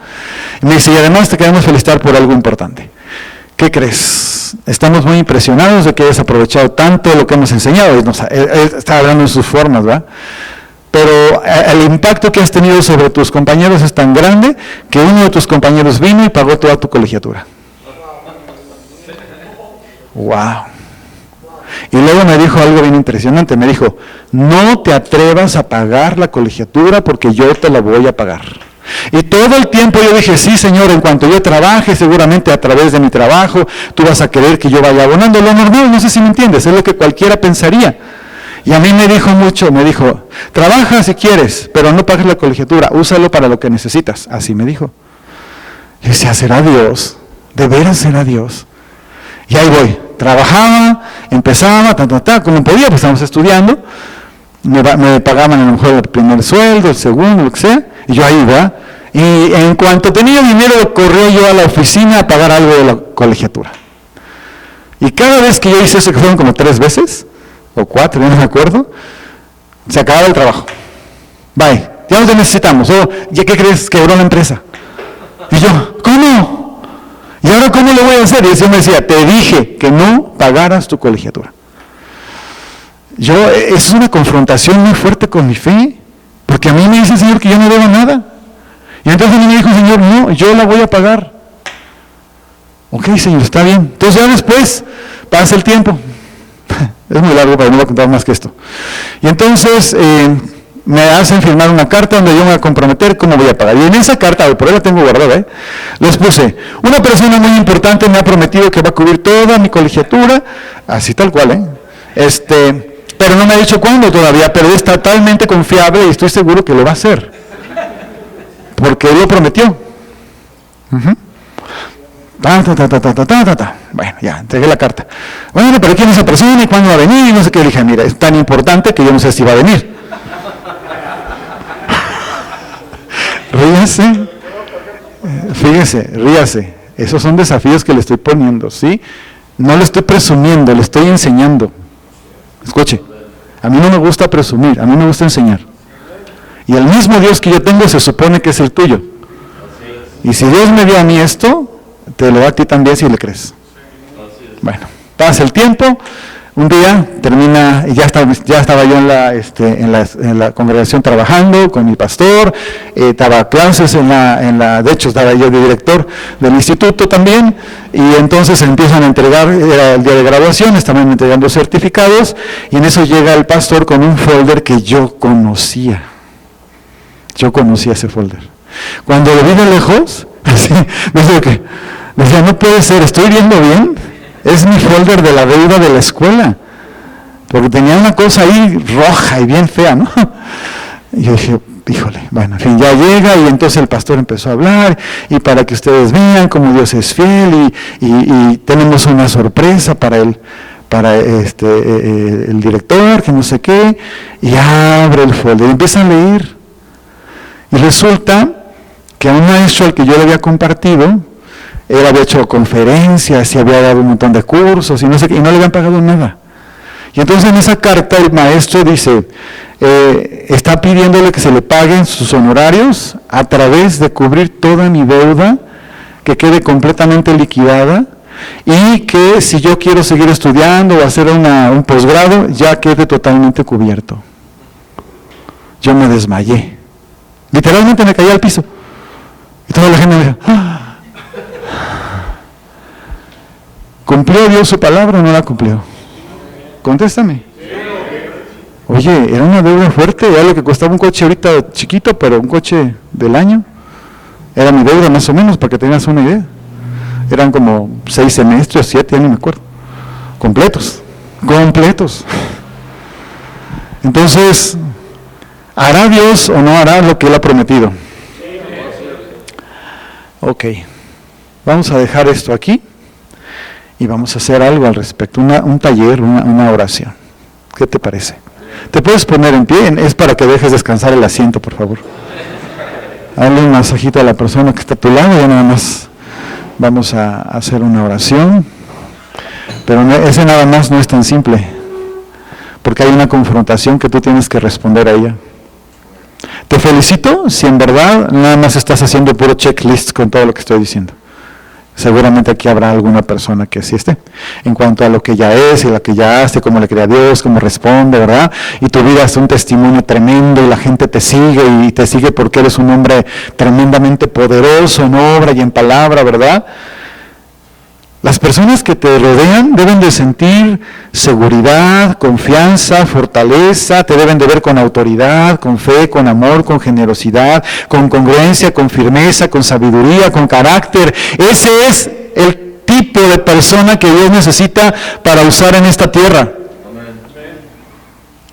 Y me dice: y además te queremos felicitar por algo importante. ¿Qué crees? Estamos muy impresionados de que hayas aprovechado tanto lo que hemos enseñado. Está hablando en sus formas, ¿verdad? Pero el impacto que has tenido sobre tus compañeros es tan grande que uno de tus compañeros vino y pagó toda tu colegiatura. ¡Wow! Y luego me dijo algo bien impresionante, me dijo: no te atrevas a pagar la colegiatura porque yo te la voy a pagar. Y todo el tiempo yo dije: sí, Señor, en cuanto yo trabaje, seguramente a través de mi trabajo, tú vas a querer que yo vaya abonando lo normal, no sé si me entiendes, es lo que cualquiera pensaría. Y a mí me dijo: trabaja si quieres, pero no pagues la colegiatura, úsalo para lo que necesitas. Así me dijo. Y decía: ¿será Dios? ¿De veras será Dios? Y ahí voy. Trabajaba, empezaba, como podía, pues estábamos estudiando, me pagaban a lo mejor el primer sueldo, el segundo, lo que sea, y yo ahí, ¿verdad? Y en cuanto tenía dinero, corría yo a la oficina a pagar algo de la colegiatura. Y cada vez que yo hice eso, que fueron como 3 veces, o 4, ya no me acuerdo, se acababa el trabajo. Bye, ya no te necesitamos, ¿ya qué crees? Quebró la empresa. Y yo: ¿cómo? ¿Y ahora cómo lo voy a hacer? Y el Señor me decía: te dije que no pagaras tu colegiatura. Es una confrontación muy fuerte con mi fe, porque a mí me dice el Señor que yo no debo nada. Y entonces me dijo el Señor: no, yo la voy a pagar. Ok, Señor, está bien. Entonces ya después pasa el tiempo. Es muy largo, pero no voy a contar más que esto. Y entonces me hacen firmar una carta donde yo me voy a comprometer cómo voy a pagar. Y en esa carta, por ahí la tengo guardada, les puse: una persona muy importante me ha prometido que va a cubrir toda mi colegiatura, así tal cual, pero no me ha dicho cuándo todavía, pero es totalmente confiable y estoy seguro que lo va a hacer, porque él lo prometió. Bueno, ya, entregué la carta. Bueno, pero ¿quién es esa persona y cuándo va a venir? Y no sé qué. Le dije, mira, es tan importante que yo no sé si va a venir. Ríase. Fíjese, ríase. Esos son desafíos que le estoy poniendo, ¿sí? No le estoy presumiendo, le estoy enseñando. Escuche, a mí no me gusta presumir, a mí me gusta enseñar. Y el mismo Dios que yo tengo se supone que es el tuyo. Y si Dios me dio a mí esto, te lo da a ti también si le crees. Bueno, pasa el tiempo, un día termina, ya estaba yo en la congregación trabajando con mi pastor, daba clases de hecho estaba yo de director del instituto también, y entonces empiezan a entregar, era el día de graduación, estaban entregando certificados, y en eso llega el pastor con un folder que yo conocía. Yo conocía ese folder. Cuando lo vi de lejos, decía, no puede ser, ¿estoy viendo bien? Es mi folder de la deuda de la escuela, porque tenía una cosa ahí roja y bien fea, ¿no? Y yo dije, híjole, bueno, en fin, ya llega, y entonces el pastor empezó a hablar, y para que ustedes vean cómo Dios es fiel, y tenemos una sorpresa para el director, que no sé qué, y abre el folder, y empieza a leer, y resulta que a un maestro al que yo le había compartido, él había hecho conferencias y había dado un montón de cursos y no sé qué, y no le habían pagado nada. Y entonces en esa carta el maestro dice, está pidiéndole que se le paguen sus honorarios a través de cubrir toda mi deuda, que quede completamente liquidada, y que si yo quiero seguir estudiando o hacer un posgrado, ya quede totalmente cubierto. Yo me desmayé. Literalmente me caí al piso. Y toda la gente me dijo, ¡ah! ¿Cumplió Dios su palabra o no la cumplió? Contéstame. Oye, era una deuda fuerte, era lo que costaba un coche ahorita chiquito, pero un coche del año. Era mi deuda más o menos, para que tengas una idea. Eran como 6 semestres, 7, ya no me acuerdo. Completos. Entonces, ¿hará Dios o no hará lo que Él ha prometido? Ok, vamos a dejar esto aquí y vamos a hacer algo al respecto, un taller, una oración. ¿Qué te parece? ¿Te puedes poner en pie? Es para que dejes descansar el asiento, por favor. Dale un masajito a la persona que está a tu lado, ya nada más vamos a hacer una oración. Pero ese nada más no es tan simple, porque hay una confrontación que tú tienes que responder a ella. Te felicito si en verdad nada más estás haciendo puro checklist con todo lo que estoy diciendo. Seguramente aquí habrá alguna persona que así esté, en cuanto a lo que ya es y lo que ya hace, cómo le cree a Dios, cómo responde, ¿verdad? Y tu vida es un testimonio tremendo y la gente te sigue porque eres un hombre tremendamente poderoso en obra y en palabra, ¿verdad? Las personas que te rodean deben de sentir seguridad, confianza, fortaleza, te deben de ver con autoridad, con fe, con amor, con generosidad, con congruencia, con firmeza, con sabiduría, con carácter. Ese es el tipo de persona que Dios necesita para usar en esta tierra.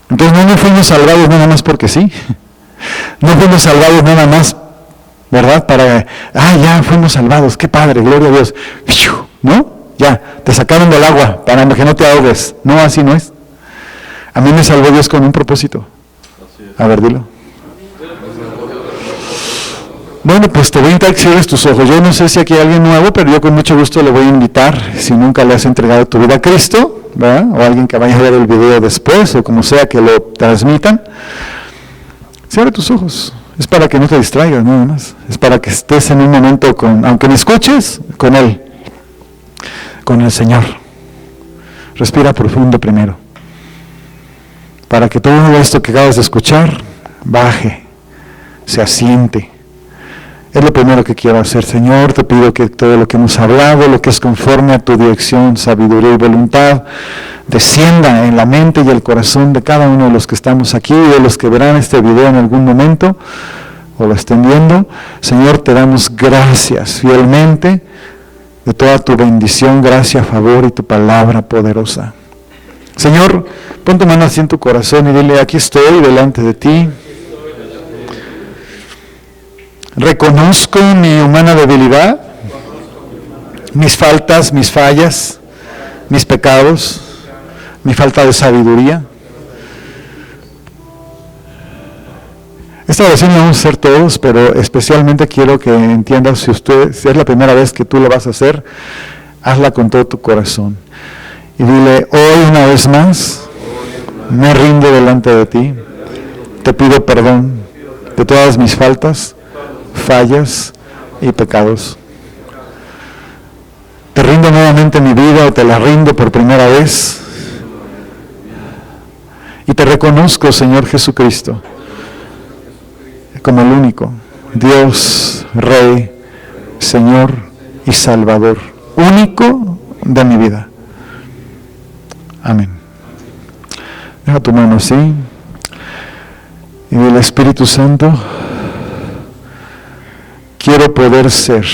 Entonces no fuimos salvados nada más porque sí. No fuimos salvados nada más, ¿verdad? Ya fuimos salvados, qué padre, gloria a Dios. ¿No? Ya, te sacaron del agua para que no te ahogues. No, así no es. A mí me salvó Dios con un propósito. A ver, dilo. Bueno, pues te voy a invitar a que cierres tus ojos. Yo no sé si aquí hay alguien nuevo, pero yo con mucho gusto le voy a invitar, si nunca le has entregado tu vida a Cristo, ¿verdad? O alguien que vaya a ver el video después, o como sea que lo transmitan. Cierra tus ojos. Es para que no te distraigas, nada más. Es para que estés en un momento aunque me escuches, con Él. Con el Señor. Respira profundo primero, para que todo esto que acabas de escuchar baje, se asiente. Es lo primero que quiero hacer, Señor. Te pido que todo lo que hemos hablado, lo que es conforme a tu dirección, sabiduría y voluntad, descienda en la mente y el corazón de cada uno de los que estamos aquí y de los que verán este video en algún momento o lo estén viendo. Señor, te damos gracias fielmente de toda tu bendición, gracia, favor y tu palabra poderosa. Señor, pon tu mano así en tu corazón y dile, aquí estoy delante de ti. Reconozco mi humana debilidad mis faltas, mis fallas, mis pecados, mi falta de sabiduría. Esta oración la vamos a hacer todos, pero especialmente quiero que entiendas, si es la primera vez que tú lo vas a hacer, hazla con todo tu corazón. Y dile, hoy una vez más, me rindo delante de ti, te pido perdón de todas mis faltas, fallas y pecados. Te rindo nuevamente mi vida o te la rindo por primera vez. Y te reconozco, Señor Jesucristo, como el único Dios, Rey, Señor y Salvador, único de mi vida. Amén. Deja tu mano así. Y del Espíritu Santo, quiero poder ser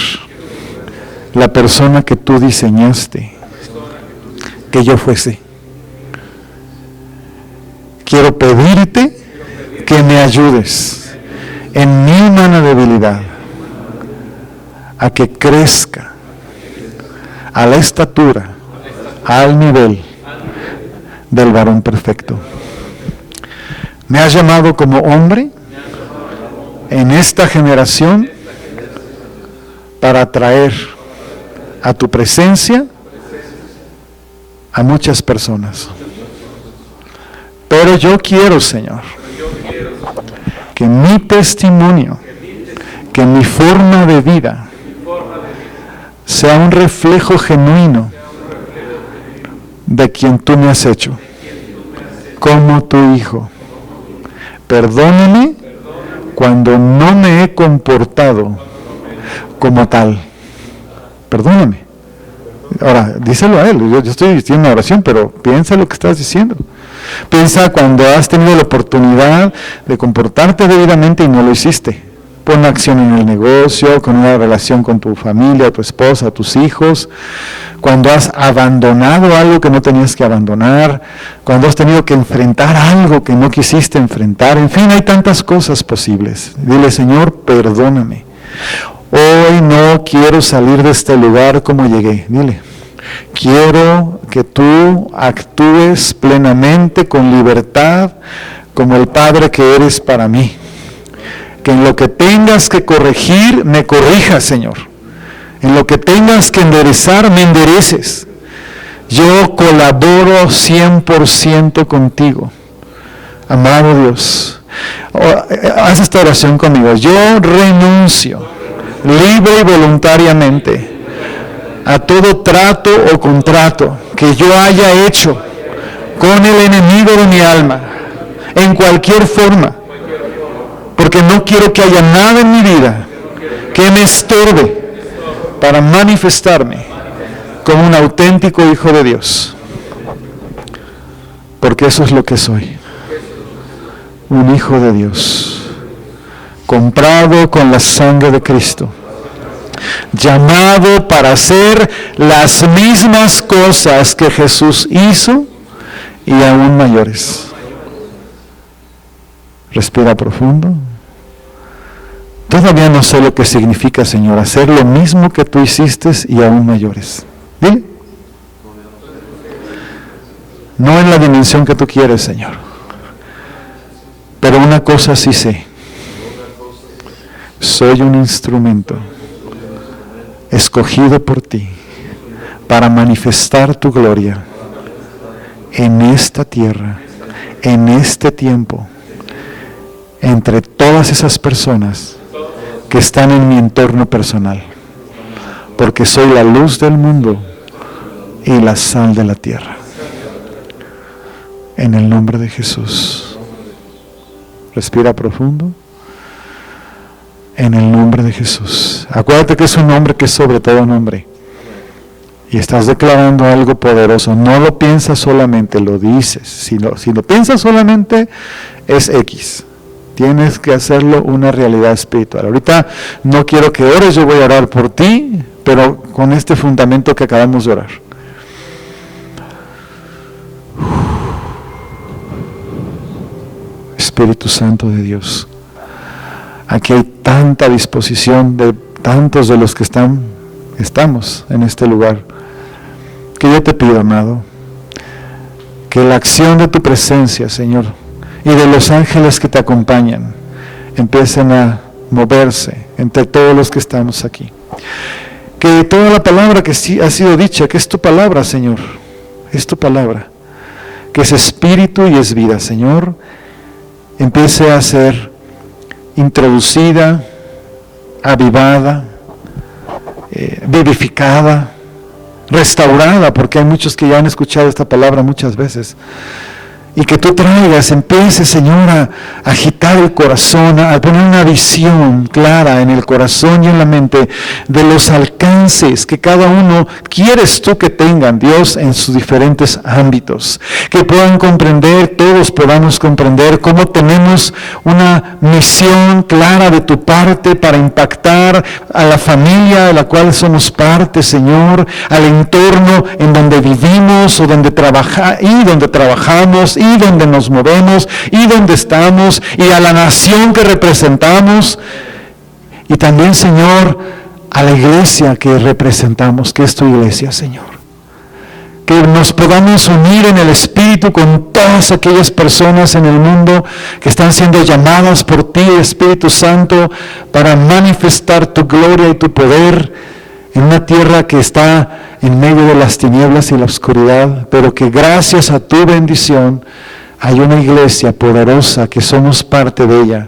la persona que tú diseñaste que yo fuese. Quiero pedirte que me ayudes en mi humana debilidad a que crezca a la estatura, al nivel del varón perfecto. Me has llamado como hombre en esta generación para traer a tu presencia a muchas personas. Pero yo quiero, Señor, que mi testimonio, que mi forma de vida sea un reflejo genuino de quien tú me has hecho, como tu hijo. Perdóname cuando no me he comportado como tal. Perdóname. Ahora, díselo a él. Yo estoy diciendo una oración, pero piensa lo que estás diciendo. Piensa cuando has tenido la oportunidad de comportarte debidamente y no lo hiciste. Pon acción en el negocio, con una relación con tu familia, tu esposa, tus hijos. Cuando has abandonado algo que no tenías que abandonar. Cuando has tenido que enfrentar algo que no quisiste enfrentar. En fin, hay tantas cosas posibles. Dile, Señor, perdóname. Hoy no quiero salir de este lugar como llegué. Dile, quiero que tú actúes plenamente, con libertad, como el Padre que eres para mí. Que en lo que tengas que corregir, me corrijas, Señor. En lo que tengas que enderezar, me endereces. Yo colaboro 100% contigo. Amado Dios, haz esta oración conmigo. Yo renuncio, libre y voluntariamente, a todo trato o contrato que yo haya hecho con el enemigo de mi alma, en cualquier forma, porque no quiero que haya nada en mi vida que me estorbe para manifestarme como un auténtico hijo de Dios, porque eso es lo que soy, un hijo de Dios, comprado con la sangre de Cristo, llamado para hacer las mismas cosas que Jesús hizo y aún mayores. Respira profundo. Todavía no sé lo que significa, Señor, hacer lo mismo que tú hiciste y aún mayores. Dile. No en la dimensión que tú quieres, Señor. Pero una cosa sí sé. Soy un instrumento escogido por ti para manifestar tu gloria en esta tierra, en este tiempo, entre todas esas personas que están en mi entorno personal, porque soy la luz del mundo y la sal de la tierra. En el nombre de Jesús. Respira profundo. En el nombre de Jesús. Acuérdate que es un nombre que es sobre todo nombre. Y estás declarando algo poderoso. No lo piensas solamente, lo dices. Si lo piensas solamente, es X. Tienes que hacerlo una realidad espiritual. Ahorita no quiero que ores, yo voy a orar por ti, pero con este fundamento que acabamos de orar. Espíritu Santo de Dios. Aquí hay tanta disposición de tantos de los que están estamos en este lugar, que yo te pido, amado, que la acción de tu presencia, Señor, y de los ángeles que te acompañan, empiecen a moverse entre todos los que estamos aquí. Que toda la palabra que sí ha sido dicha, que es tu palabra, Señor, es tu palabra, que es espíritu y es vida, Señor, empiece a ser introducida, avivada, vivificada, restaurada, porque hay muchos que ya han escuchado esta palabra muchas veces. Y que tú traigas, empieces, Señor, a agitar el corazón, a poner una visión clara en el corazón y en la mente de los alcances que cada uno quieres tú que tengan, Dios, en sus diferentes ámbitos. Que puedan comprender, todos podamos comprender cómo tenemos una misión clara de tu parte para impactar a la familia de la cual somos parte, Señor, al entorno en donde vivimos o donde trabajamos y donde nos movemos y donde estamos y a la nación que representamos y también, Señor, a la iglesia que representamos, que es tu iglesia, Señor. Que nos podamos unir en el Espíritu con todas aquellas personas en el mundo que están siendo llamadas por ti, Espíritu Santo, para manifestar tu gloria y tu poder en una tierra que está en medio de las tinieblas y la oscuridad, pero que gracias a tu bendición hay una iglesia poderosa que somos parte de ella,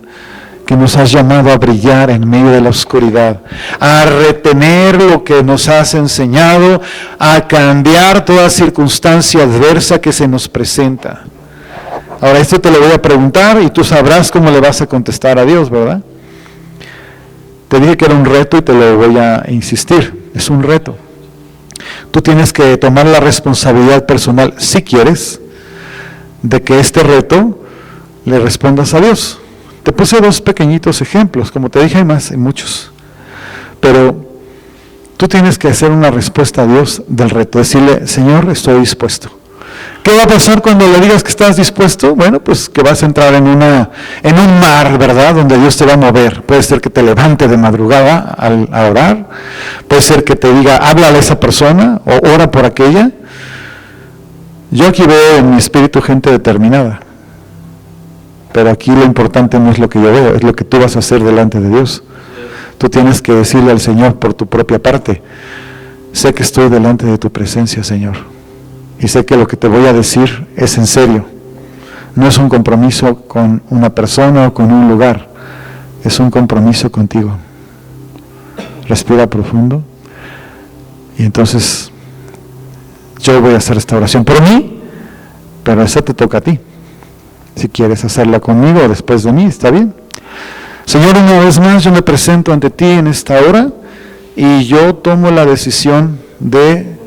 que nos has llamado a brillar en medio de la oscuridad, a retener lo que nos has enseñado, a cambiar toda circunstancia adversa que se nos presenta. Ahora esto te lo voy a preguntar y tú sabrás cómo le vas a contestar a Dios, ¿verdad? Te dije que era un reto y te lo voy a insistir, es un reto. Tú tienes que tomar la responsabilidad personal, si quieres, de que este reto le respondas a Dios. Te puse 2 pequeñitos ejemplos, como te dije hay más, hay muchos. Pero tú tienes que hacer una respuesta a Dios del reto, decirle, Señor, estoy dispuesto. ¿Qué va a pasar cuando le digas que estás dispuesto? Bueno, pues que vas a entrar en un mar, ¿verdad? Donde Dios te va a mover. Puede ser que te levante de madrugada a orar. Puede ser que te diga, háblale a esa persona o ora por aquella. Yo aquí veo en mi espíritu gente determinada. Pero aquí lo importante no es lo que yo veo, es lo que tú vas a hacer delante de Dios. Tú tienes que decirle al Señor por tu propia parte, sé que estoy delante de tu presencia, Señor. Y sé que lo que te voy a decir es en serio. No es un compromiso con una persona o con un lugar. Es un compromiso contigo. Respira profundo. Y entonces yo voy a hacer esta oración por mí, pero esa te toca a ti. Si quieres hacerla conmigo o después de mí, está bien. Señor, una vez más yo me presento ante ti en esta hora y yo tomo la decisión de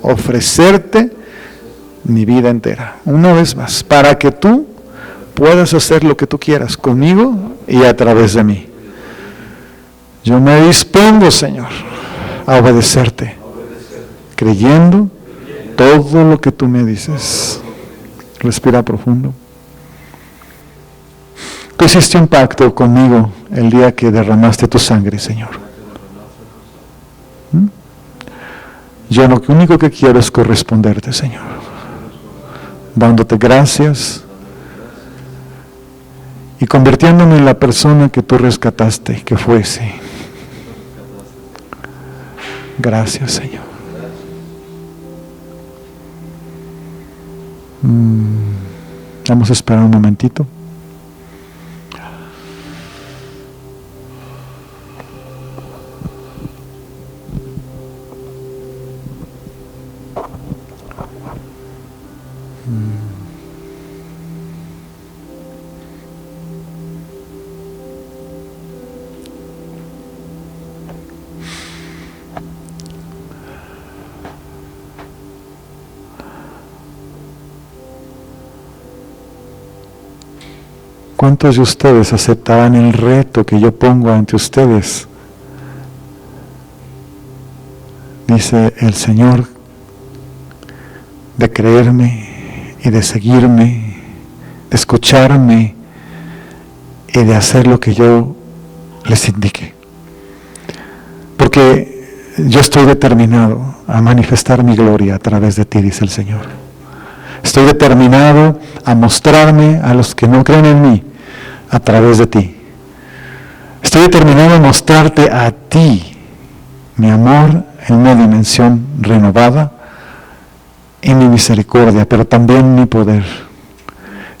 ofrecerte mi vida entera, una vez más, para que tú puedas hacer lo que tú quieras conmigo y a través de mí. Yo me dispongo, Señor, a obedecerte, creyendo todo lo que tú me dices. Respira profundo. Tú hiciste un pacto conmigo el día que derramaste tu sangre, Señor. Yo lo único que quiero es corresponderte, Señor, dándote gracias y convirtiéndome en la persona que tú rescataste, que fuese. Gracias, Señor. Vamos a esperar un momentito. ¿Cuántos de ustedes aceptarán el reto que yo pongo ante ustedes? Dice el Señor, de creerme y de seguirme, de escucharme y de hacer lo que yo les indique. Porque yo estoy determinado a manifestar mi gloria a través de ti, dice el Señor. Estoy determinado a mostrarme a los que no creen en mí a través de ti. Estoy determinado a mostrarte a ti mi amor en una dimensión renovada y mi misericordia, pero también mi poder.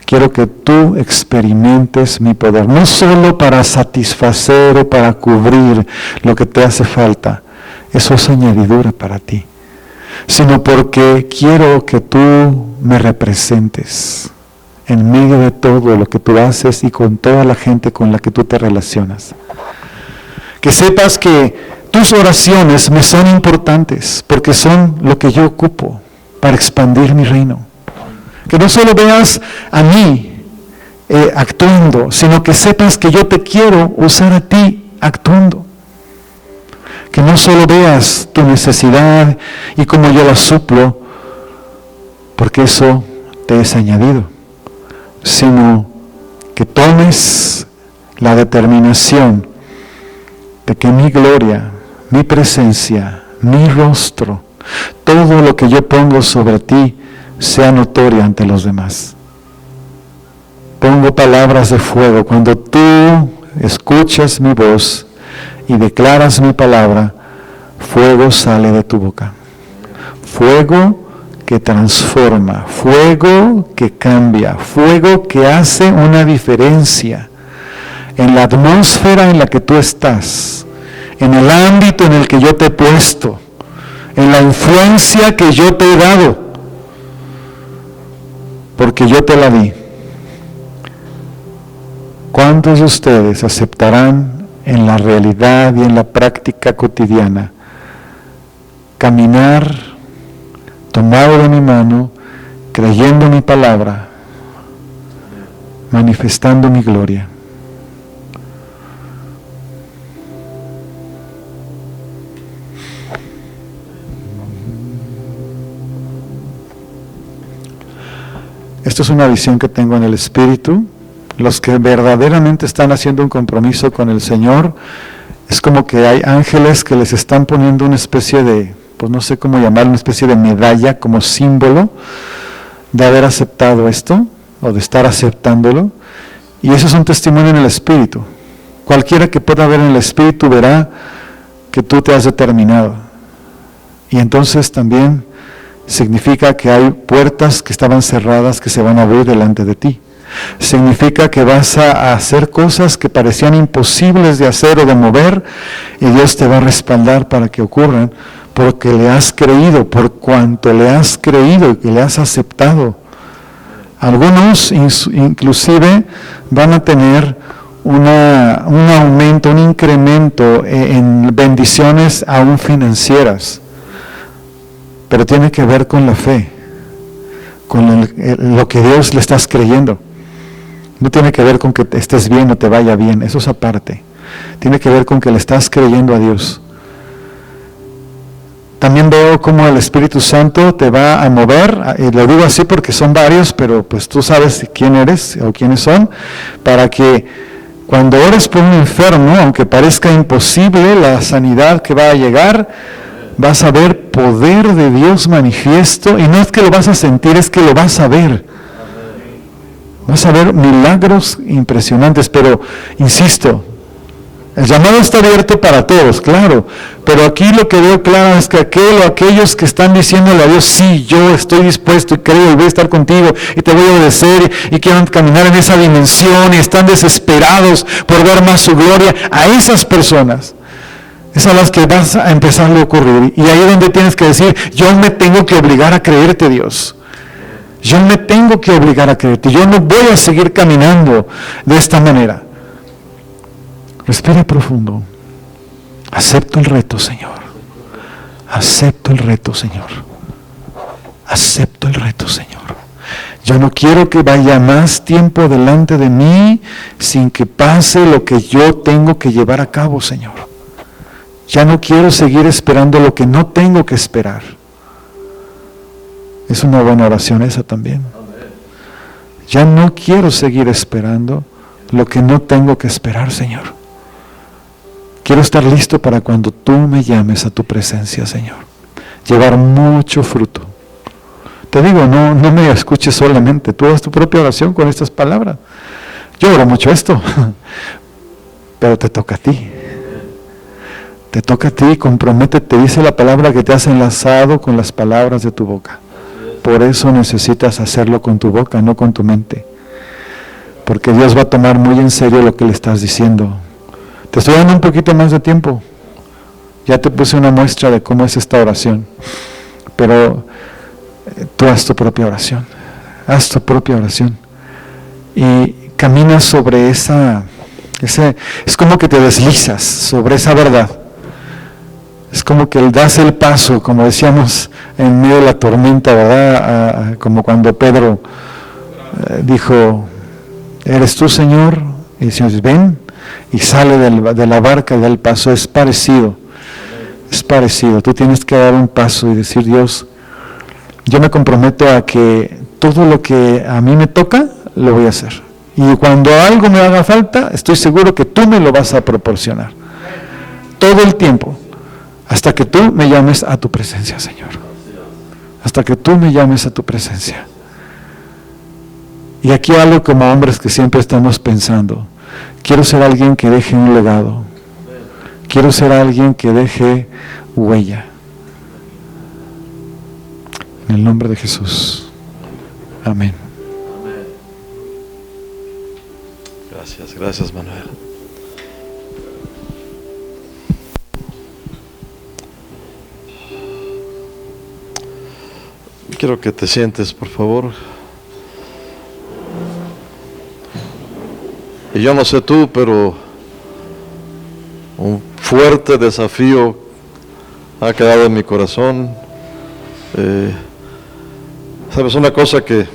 Quiero que tú experimentes mi poder, no solo para satisfacer o para cubrir lo que te hace falta, eso es añadidura para ti, sino porque quiero que tú me representes en medio de todo lo que tú haces y con toda la gente con la que tú te relacionas. Que sepas que tus oraciones me son importantes porque son lo que yo ocupo para expandir mi reino. Que no solo veas a mí actuando, sino que sepas que yo te quiero usar a ti actuando. Que no solo veas tu necesidad y cómo yo la suplo, porque eso te es añadido, sino que tomes la determinación de que mi gloria, mi presencia, mi rostro, todo lo que yo pongo sobre ti sea notorio ante los demás. Pongo palabras de fuego. Cuando tú escuchas mi voz y declaras mi palabra, fuego sale de tu boca. Fuego que transforma, fuego que cambia, fuego que hace una diferencia en la atmósfera en la que tú estás, en el ámbito en el que yo te he puesto, en la influencia que yo te he dado, porque yo te la di. ¿Cuántos de ustedes aceptarán en la realidad y en la práctica cotidiana caminar tomado de mi mano, creyendo mi palabra, manifestando mi gloria? Esto es una visión que tengo en el Espíritu. Los que verdaderamente están haciendo un compromiso con el Señor, es como que hay ángeles que les están poniendo una especie de, pues no sé cómo llamarlo, una especie de medalla como símbolo de haber aceptado esto, o de estar aceptándolo, y eso es un testimonio en el Espíritu. Cualquiera que pueda ver en el Espíritu verá que tú te has determinado, y entonces también significa que hay puertas que estaban cerradas que se van a abrir delante de ti. Significa que vas a hacer cosas que parecían imposibles de hacer o de mover, y Dios te va a respaldar para que ocurran, porque le has creído, por cuanto le has creído y le has aceptado. Algunos inclusive van a tener un aumento, un incremento en bendiciones aún financieras, pero tiene que ver con la fe, con lo que Dios le estás creyendo. No tiene que ver con que estés bien o te vaya bien, eso es aparte. Tiene que ver con que le estás creyendo a Dios. También veo cómo el Espíritu Santo te va a mover, y lo digo así porque son varios, pero pues tú sabes quién eres o quiénes son, para que cuando ores por un enfermo, aunque parezca imposible la sanidad que va a llegar, vas a ver poder de Dios manifiesto, y no es que lo vas a sentir, es que lo vas a ver. Vas a ver milagros impresionantes, pero insisto, el llamado está abierto para todos, claro, pero aquí lo que veo claro es que aquellos que están diciéndole a Dios, sí, yo estoy dispuesto y creo y voy a estar contigo y te voy a obedecer y quieren caminar en esa dimensión y están desesperados por ver más su gloria, a esas personas es a las que vas a empezar a ocurrir, y ahí es donde tienes que decir, yo me tengo que obligar a creerte, Dios. Yo me tengo que obligar a creerte. Yo no voy a seguir caminando de esta manera. Respira profundo. Acepto el reto, Señor. Acepto el reto, Señor. Acepto el reto, Señor. Yo no quiero que vaya más tiempo delante de mí sin que pase lo que yo tengo que llevar a cabo, Señor. Ya no quiero seguir esperando lo que no tengo que esperar. Es una buena oración esa también. Ya no quiero seguir esperando lo que no tengo que esperar, Señor. Quiero estar listo para cuando tú me llames a tu presencia, Señor. Llevar mucho fruto. Te digo, no me escuches solamente, tú haz tu propia oración con estas palabras. Yo oro mucho esto, pero te toca a ti. Te toca a ti, comprométete, dice la palabra que te has enlazado con las palabras de tu boca. Por eso necesitas hacerlo con tu boca, no con tu mente. Porque Dios va a tomar muy en serio lo que le estás diciendo. Te estoy dando un poquito más de tiempo. Ya te puse una muestra de cómo es esta oración. Pero tú haz tu propia oración. Haz tu propia oración. Y caminas sobre es como que te deslizas sobre esa verdad. Es como que das el paso, como decíamos, en medio de la tormenta, ¿verdad? Como cuando Pedro dijo, ¿eres tú, Señor? Y el Señor dice, ven, y sale de la barca y da el paso. Es parecido, tú tienes que dar un paso y decir, Dios, yo me comprometo a que todo lo que a mí me toca, lo voy a hacer. Y cuando algo me haga falta, estoy seguro que tú me lo vas a proporcionar. Todo el tiempo, hasta que tú me llames a tu presencia, Señor. Hasta que tú me llames a tu presencia. Y aquí algo como hombres que siempre estamos pensando, quiero ser alguien que deje un legado. Quiero ser alguien que deje huella. En el nombre de Jesús. Amén. Gracias Manuel. Quiero que te sientes, por favor. Y yo no sé tú, pero un fuerte desafío ha quedado en mi corazón. Sabes, una cosa que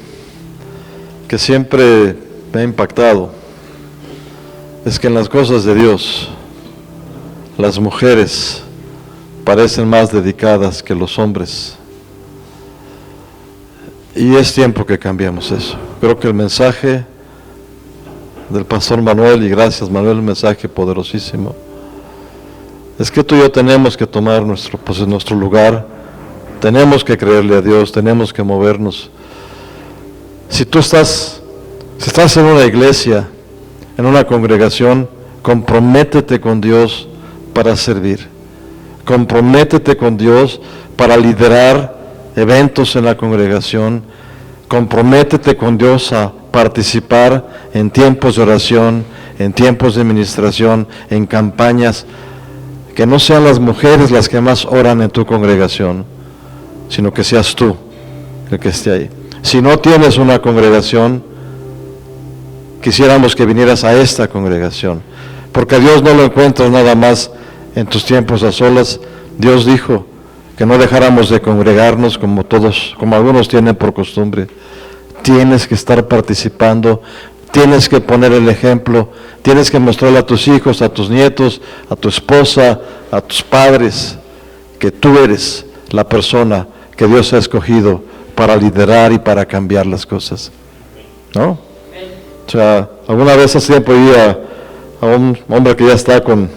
siempre me ha impactado es que en las cosas de Dios las mujeres parecen más dedicadas que los hombres. Y es tiempo que cambiemos eso. Creo que el mensaje del pastor Manuel, y gracias Manuel, un mensaje poderosísimo, es que tú y yo tenemos que tomar nuestro lugar, tenemos que creerle a Dios, tenemos que movernos. Si estás en una iglesia, en una congregación, comprométete con Dios para servir. Comprométete con Dios para liderar eventos en la congregación. Comprométete con Dios a participar en tiempos de oración, en tiempos de administración, en campañas. Que no sean las mujeres las que más oran en tu congregación, sino que seas tú el que esté ahí. Si no tienes una congregación, quisiéramos que vinieras a esta congregación, porque a Dios no lo encuentras nada más en tus tiempos a solas. Dios dijo que no dejáramos de congregarnos como algunos tienen por costumbre. Tienes que estar participando, tienes que poner el ejemplo, tienes que mostrarle a tus hijos, a tus nietos, a tu esposa, a tus padres, que tú eres la persona que Dios ha escogido para liderar y para cambiar las cosas, ¿no? O sea, alguna vez hace tiempo vi a un hombre que ya está con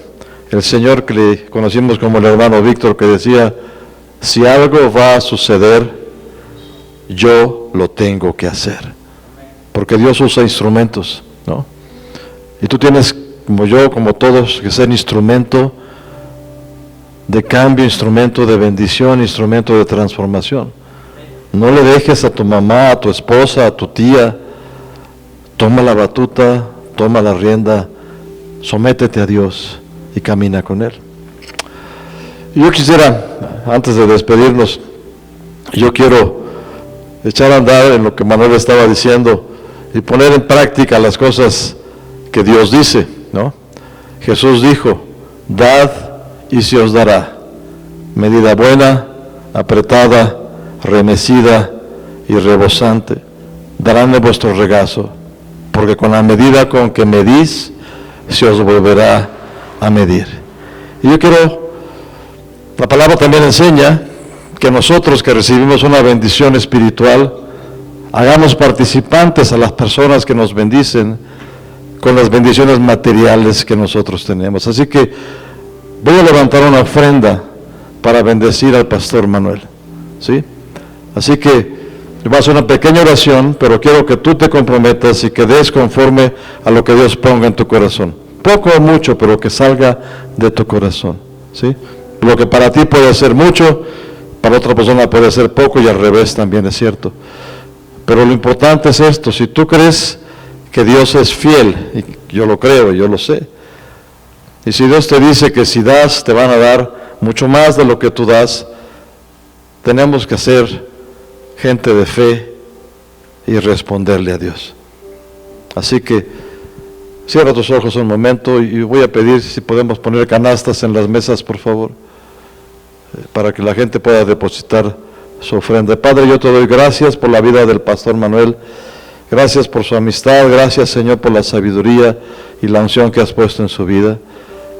el Señor, que le conocimos como el hermano Víctor, que decía, si algo va a suceder, yo lo tengo que hacer. Porque Dios usa instrumentos, ¿no? Y tú tienes, como yo, como todos, que ser instrumento de cambio, instrumento de bendición, instrumento de transformación. No le dejes a tu mamá, a tu esposa, a tu tía. Toma la batuta, toma la rienda, sométete a Dios y camina con Él. Y yo quisiera, antes de despedirnos, yo quiero echar a andar en lo que Manuel estaba diciendo y poner en práctica las cosas que Dios dice, ¿no? Jesús dijo, dad y se os dará, medida buena, apretada, remecida y rebosante, darán de vuestro regazo, porque con la medida con que medís, se os volverá a medir. Y yo quiero, la palabra también enseña que nosotros que recibimos una bendición espiritual, hagamos participantes a las personas que nos bendicen con las bendiciones materiales que nosotros tenemos. Así que voy a levantar una ofrenda para bendecir al pastor Manuel, ¿sí? Así que va a ser una pequeña oración, pero quiero que tú te comprometas y que des conforme a lo que Dios ponga en tu corazón. Poco o mucho, pero que salga de tu corazón, ¿sí? Lo que para ti puede ser mucho, para otra persona puede ser poco, y al revés también es cierto. Pero lo importante es esto: si tú crees que Dios es fiel, y yo lo creo, yo lo sé, y si Dios te dice que si das, te van a dar mucho más de lo que tú das, tenemos que ser gente de fe y responderle a Dios. Así que cierra tus ojos un momento y voy a pedir si podemos poner canastas en las mesas, por favor, para que la gente pueda depositar su ofrenda. Padre, yo te doy gracias por la vida del pastor Manuel. Gracias por su amistad. Gracias, Señor, por la sabiduría y la unción que has puesto en su vida.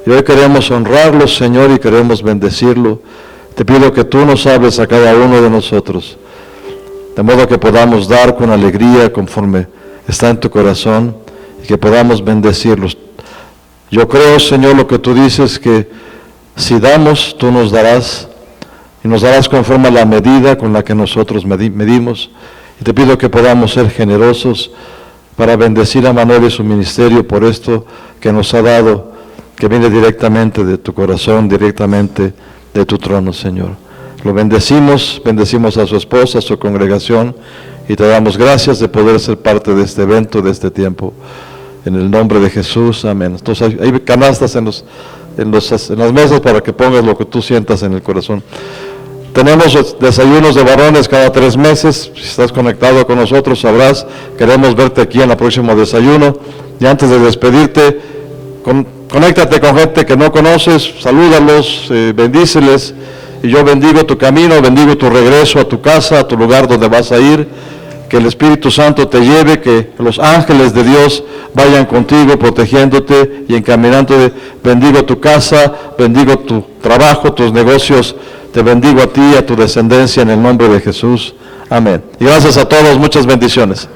Y hoy queremos honrarlo, Señor, y queremos bendecirlo. Te pido que tú nos hables a cada uno de nosotros, de modo que podamos dar con alegría conforme está en tu corazón y que podamos bendecirlos. Yo creo, Señor, lo que tú dices, que si damos, tú nos darás, y nos darás conforme a la medida con la que nosotros medimos. Y te pido que podamos ser generosos para bendecir a Manuel y su ministerio por esto que nos ha dado, que viene directamente de tu corazón, directamente de tu trono, Señor. Lo bendecimos, bendecimos a su esposa, a su congregación, y te damos gracias de poder ser parte de este evento, de este tiempo. En el nombre de Jesús, amén. Entonces hay canastas en las mesas para que pongas lo que tú sientas en el corazón. Tenemos desayunos de varones cada 3 meses. Si estás conectado con nosotros, sabrás. Queremos verte aquí en el próximo desayuno. Y antes de despedirte, conéctate con gente que no conoces, salúdalos, bendíceles. Y yo bendigo tu camino, bendigo tu regreso a tu casa, a tu lugar donde vas a ir. Que el Espíritu Santo te lleve, que los ángeles de Dios vayan contigo, protegiéndote y encaminándote. Bendigo tu casa, bendigo tu trabajo, tus negocios. Te bendigo a ti y a tu descendencia en el nombre de Jesús. Amén. Y gracias a todos, muchas bendiciones.